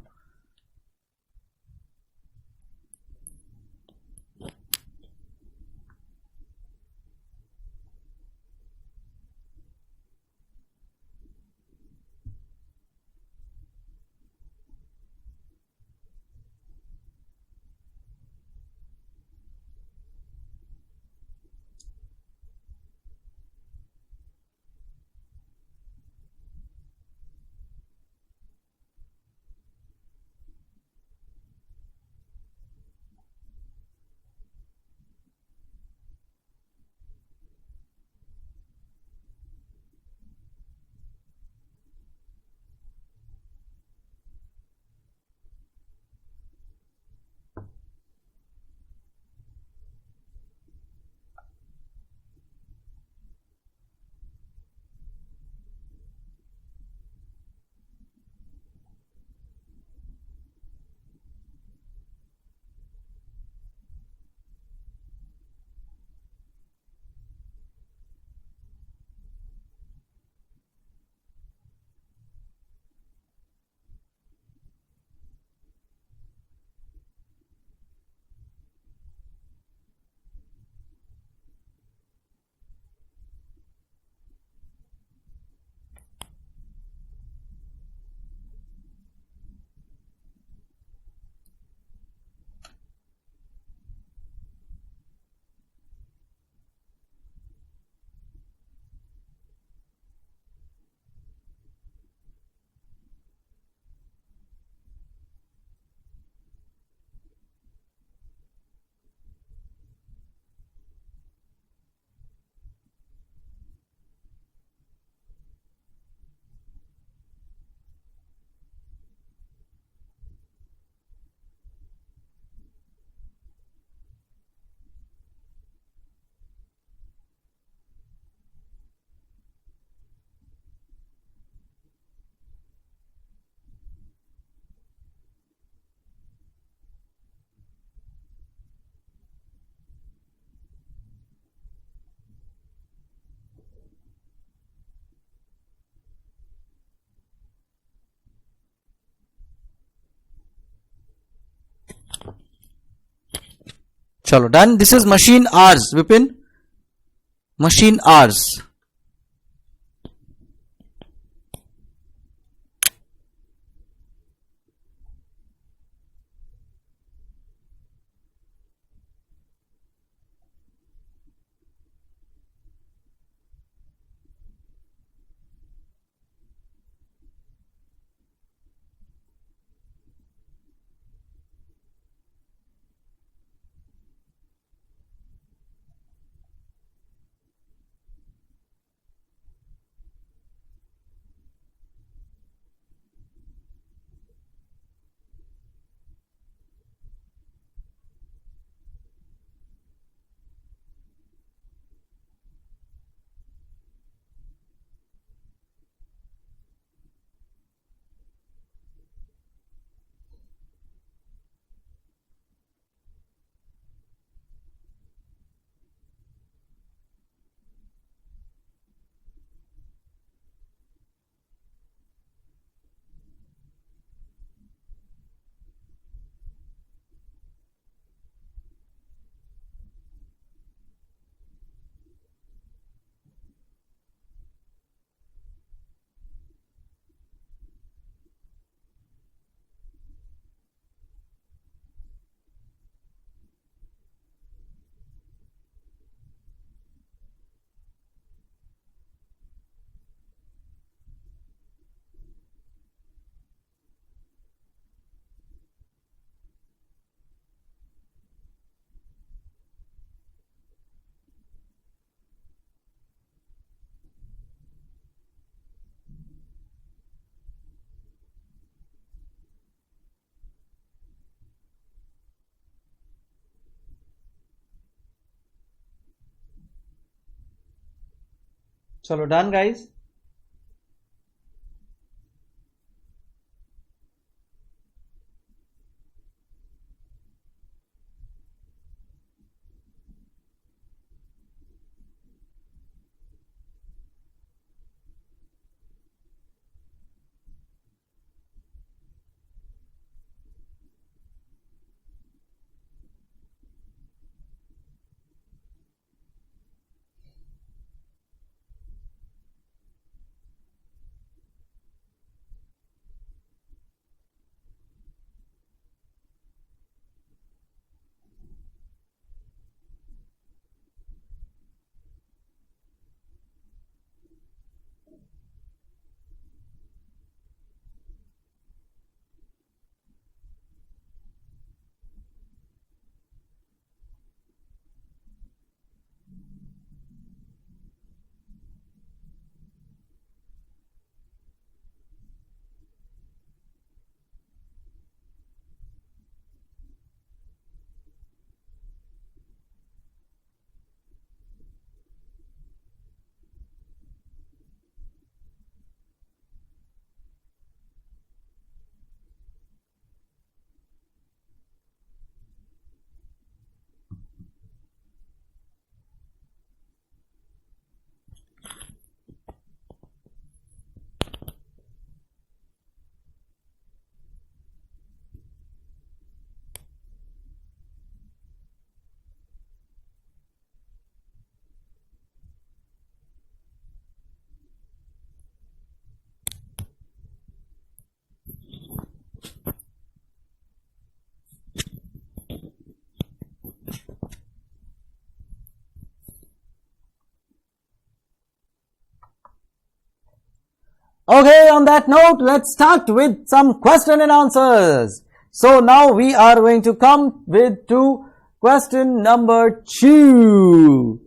Chalo, done. This is machine hours, Vipin. Machine hours. चलो done guys. Okay, on that note, let's start with some question and answers. So now we are going to come with to question number 2.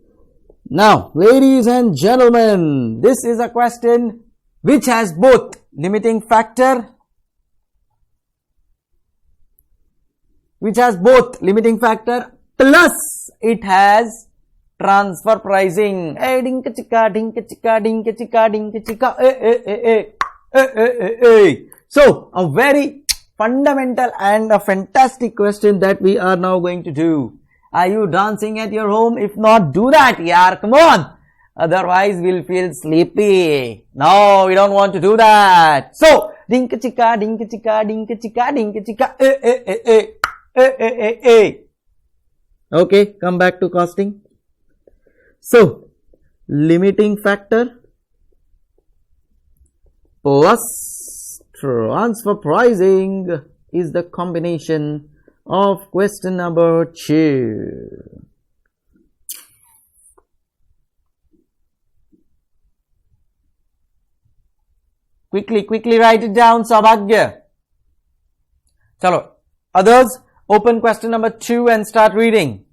Now, ladies and gentlemen, this is a question which has both limiting factor, plus it has transfer pricing. Hey, dinka chika, dinka chika, dinka chika, dinka chika. So, a very fundamental and a fantastic question that we are now going to do. Are you dancing at your home? If not, do that, yaar. Come on. Otherwise, we'll feel sleepy. No, we don't want to do that. So, dinka chika, dinka chika, dinka chika, dinka chika. Okay, come back to costing. So, limiting factor plus transfer pricing is the combination of question number 2. Quickly write it down, Saubhagya. Chalo, others, open question number 2 and start reading.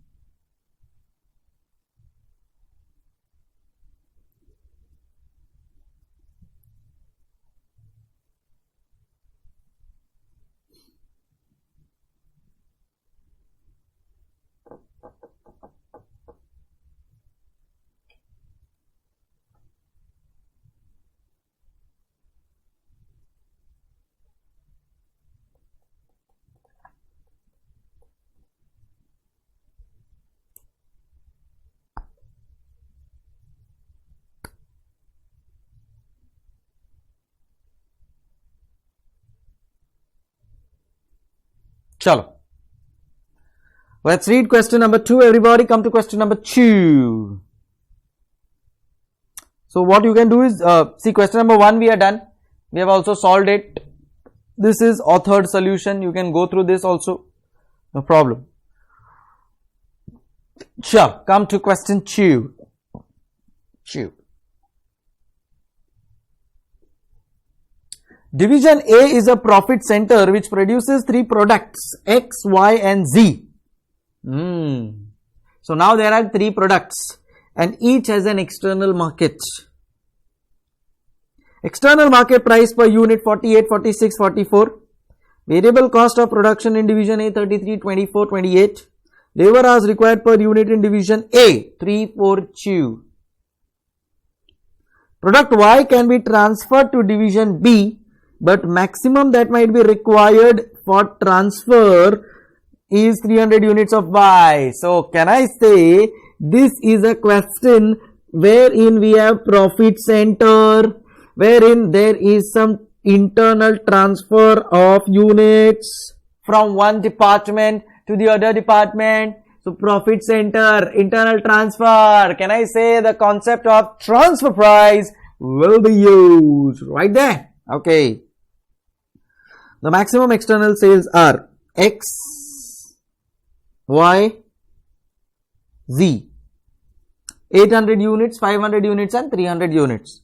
Chalo. Let's read question number 2. Everybody come to question number 2. So what you can do is, see, question number 1 we are done. We have also solved it. This is authored solution. You can go through this also. No problem. Sure. Come to question 2. Division A is a profit center which produces 3 products X, Y and Z. So now there are 3 products and each has an external market. External market price per unit 48, 46, 44. Variable cost of production in division A 33, 24, 28. Labor hours required per unit in division A 3, 4, 2. Product Y can be transferred to division B, but maximum that might be required for transfer is 300 units of Y. So can I say this is a question wherein we have profit center, wherein there is some internal transfer of units from one department to the other department. So profit center, internal transfer. Can I say the concept of transfer price will be used right there? Okay. The maximum external sales are X, Y, Z. 800 units, 500 units and 300 units.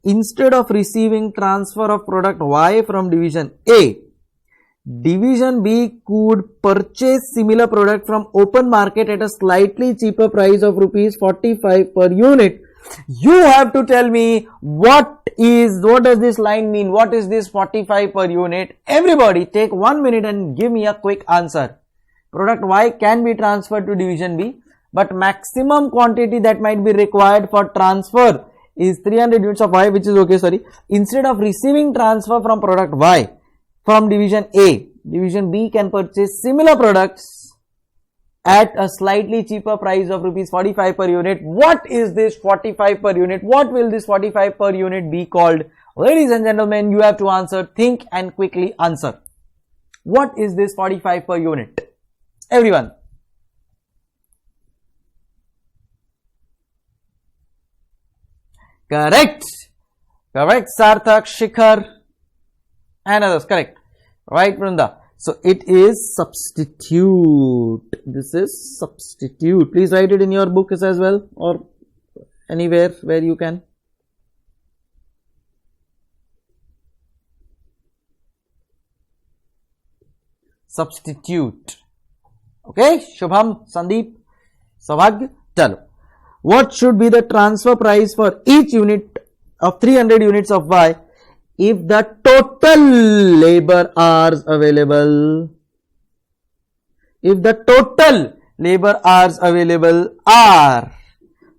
Instead of receiving transfer of product Y from division A, division B could purchase similar product from open market at a slightly cheaper price of rupees 45 per unit. You have to tell me what does this line mean? What is this 45 per unit? Everybody take 1 minute and give me a quick answer. Product Y can be transferred to division B, but maximum quantity that might be required for transfer is 300 units of Y, which is okay, sorry. Instead of receiving transfer from product Y from division A, division B can purchase similar products at a slightly cheaper price of rupees 45 per unit. What is this 45 per unit? What will this 45 per unit be called? Ladies and gentlemen, you have to answer. Think and quickly answer. What is this 45 per unit? Everyone. Correct. Correct, Sarthak, Shikhar and others. Correct. Right, Vrunda. So it is substitute. This is substitute. Please write it in your books as well or anywhere where you can. Substitute. Okay, Shubham, Sandeep, Savag, chalo. What should be the transfer price for each unit of 300 units of Y if the total labor hours available, are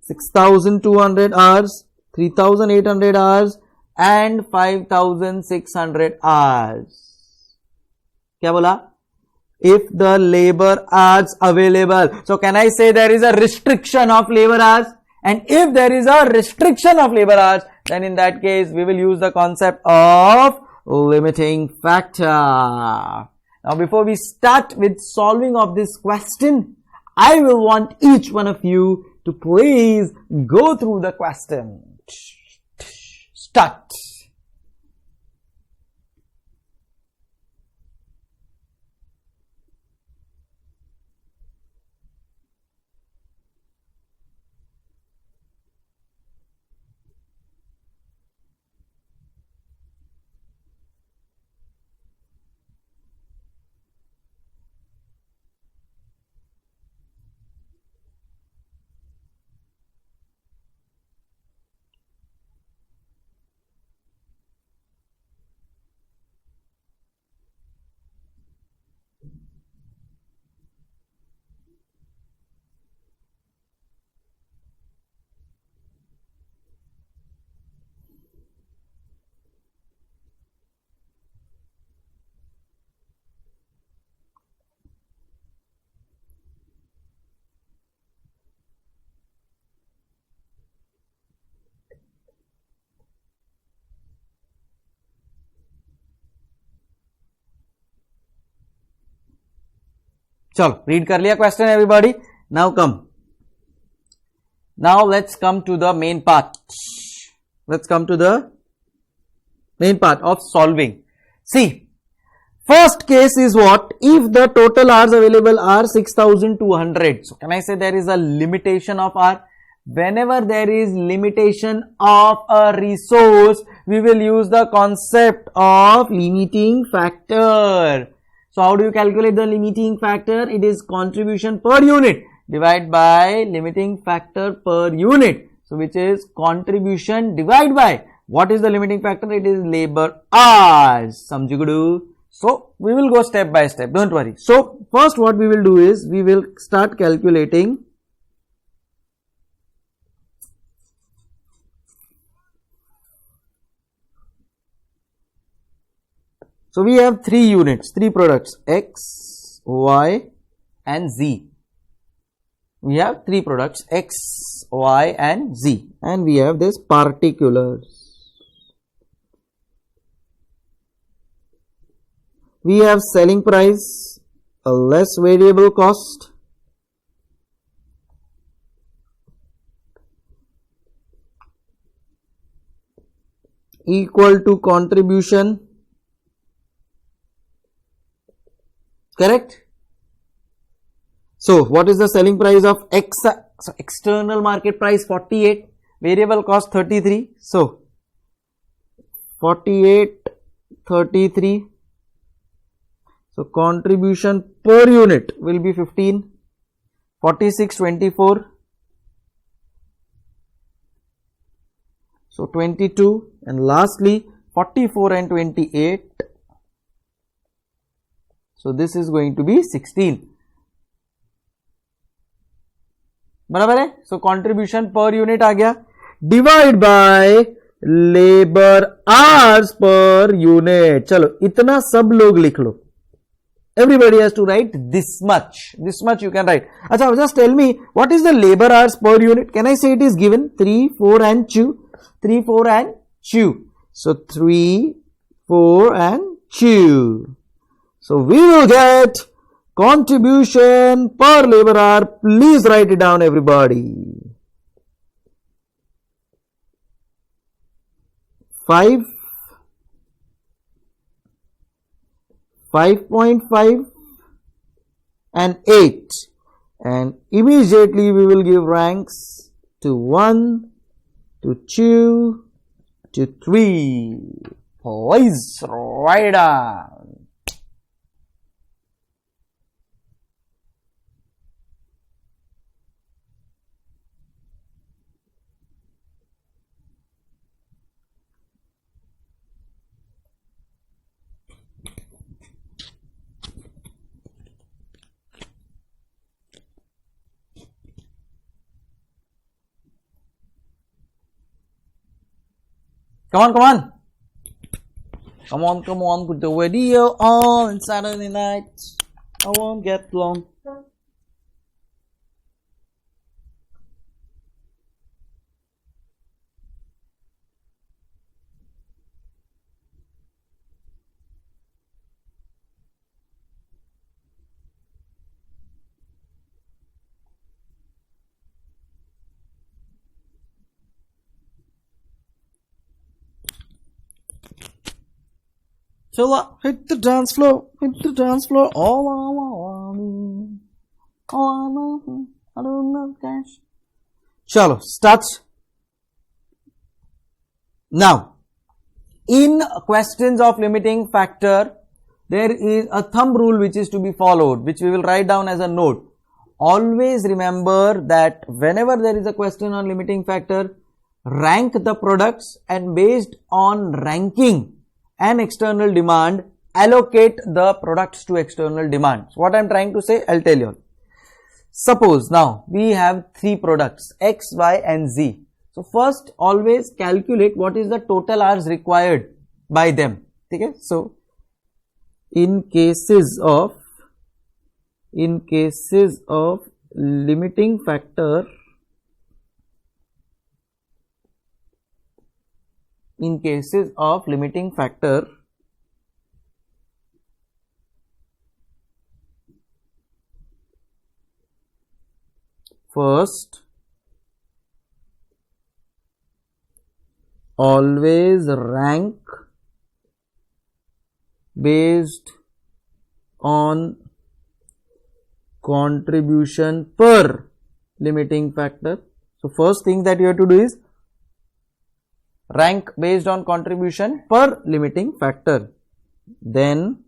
6,200 hours, 3,800 hours and 5,600 hours. क्या बोला? If the labor hours available. So can I say there is a restriction of labor hours? And if there is a restriction of labor hours, then in that case we will use the concept of limiting factor. Now before we start with solving of this question, I will want each one of you to please go through the question. Start. चलो read कर लिया question everybody. Now come. Now let's come to the main part. Let's come to the main part of solving. See, first case is what? If the total hours available are 6,200. So can I say there is a limitation of hour? Whenever there is limitation of a resource, we will use the concept of limiting factor. So how do you calculate the limiting factor? It is contribution per unit divided by limiting factor per unit. So which is contribution divided by, what is the limiting factor? It is labor hours. Samjhugudu. So we will go step by step, don't worry. So first what we will do is, we will start calculating So we have 3 units, 3 products, X, Y and Z. We have 3 products, X, Y and Z, and we have this particulars. We have selling price, a less variable cost, equal to contribution, correct? So what is the selling price of X? So external market price 48, variable cost 33. So 48, 33. So contribution per unit will be 15, 46, 24. So 22, and lastly 44 and 28. So this is going to be 16. बराबर है. So contribution per unit आ गया. Divide by labor hours per unit. चलो इतना सब लोग लिख लो. Everybody has to write this much. This much you can write. अच्छा, just tell me what is the labor hours per unit? Can I say it is given 3, 4 and 2? 3, 4 and 2. So 3, 4 and 2. So we will get contribution per labor hour. Please write it down, everybody. 5, 5.5 and 8, and immediately we will give ranks to 1, to 2, to 3. Please write it down. Come on, come on. Come on, come on. Put the video on Saturday night. I won't get long. Chilla, hit the dance floor, all I don't know, cash. Chalo, start. Now, in questions of limiting factor, there is a thumb rule which is to be followed, which we will write down as a note. Always remember that whenever there is a question on limiting factor, rank the products, and based on ranking and external demand, allocate the products to external demand. So what I am trying to say, I'll tell you. Suppose now we have 3 products, X, Y and Z. So first always calculate what is the total hours required by them. Okay? So in cases of limiting factor, first always rank based on contribution per limiting factor. So first thing that you have to do is rank based on contribution per limiting factor. Then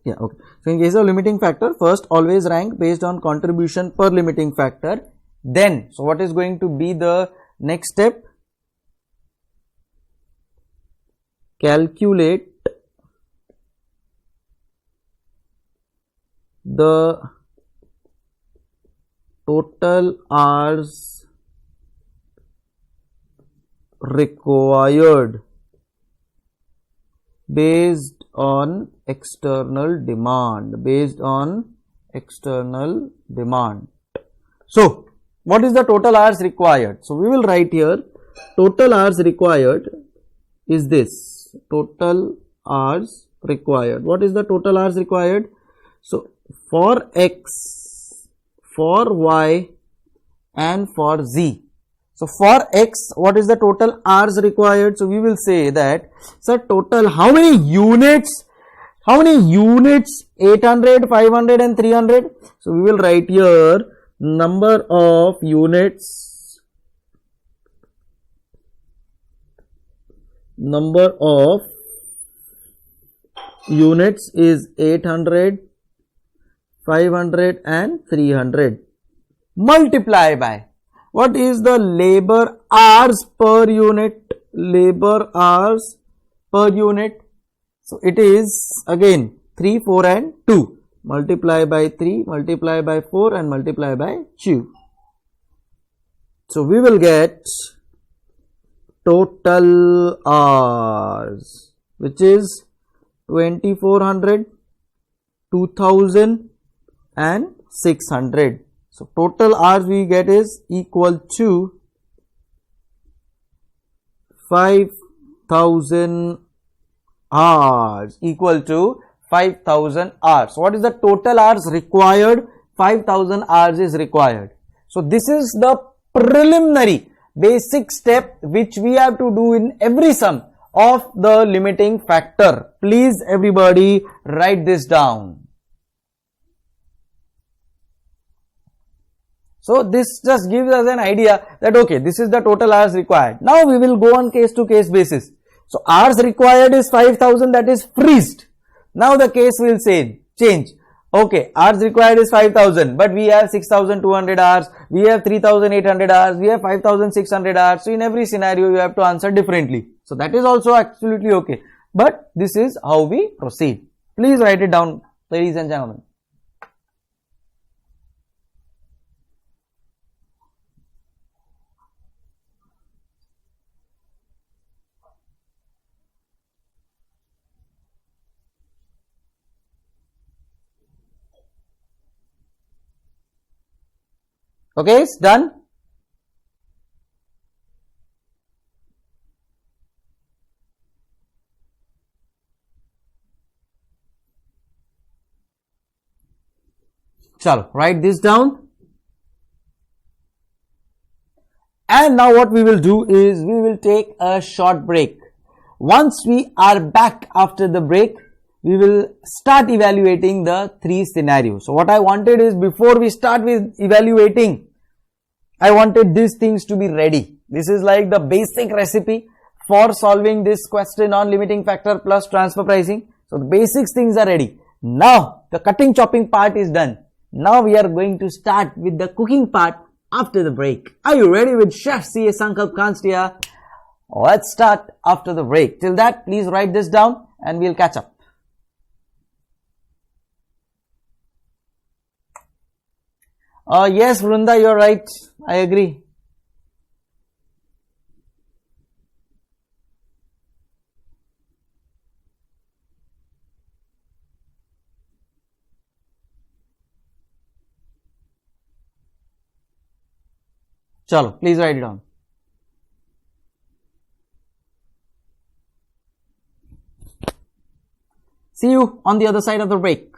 yeah, okay. So in case of limiting factor, first always rank based on contribution per limiting factor. Then, so what is going to be the next step? Calculate the total hours required based on external demand, So what is the total hours required? So we will write here total hours required is this, total hours required. What is the total hours required? So for X, for Y and for Z. So for X, what is the total hours required? So we will say that, sir, total how many units? 800, 500 and 300. So we will write here number of units, is 800, 500 and 300. Multiply by, what is the labor hours per unit? So it is again 3, 4 and 2. Multiply by 3, multiply by 4 and multiply by 2. So we will get total hours, which is 2400, 2000 and 600. So total hours we get is equal to 5000 hours, So what is the total hours required? 5000 hours is required. So this is the preliminary basic step which we have to do in every sum of the limiting factor. Please everybody write this down. So this just gives us an idea that okay, this is the total hours required. Now we will go on case to case basis. So hours required is 5000, that is freezed. Now the case will change. Okay, hours required is 5000, but we have 6200 hours, we have 3800 hours, we have 5600 hours. So in every scenario you have to answer differently. So that is also absolutely okay. But this is how we proceed. Please write it down, ladies and gentlemen. Okay, it's done. Chalo, write this down. And now what we will do is we will take a short break. Once we are back after the break, we will start evaluating the 3 scenarios. So what I wanted is, before we start with evaluating, I wanted these things to be ready. This is like the basic recipe for solving this question on limiting factor plus transfer pricing. So the basic things are ready. Now the cutting chopping part is done. Now we are going to start with the cooking part after the break. Are you ready with Chef CA Sankalp Kanstia? Let's start after the break. Till that, please write this down and we'll catch up. Yes, Vrunda, you're right. I agree. Chalo, please write it down. See you on the other side of the break.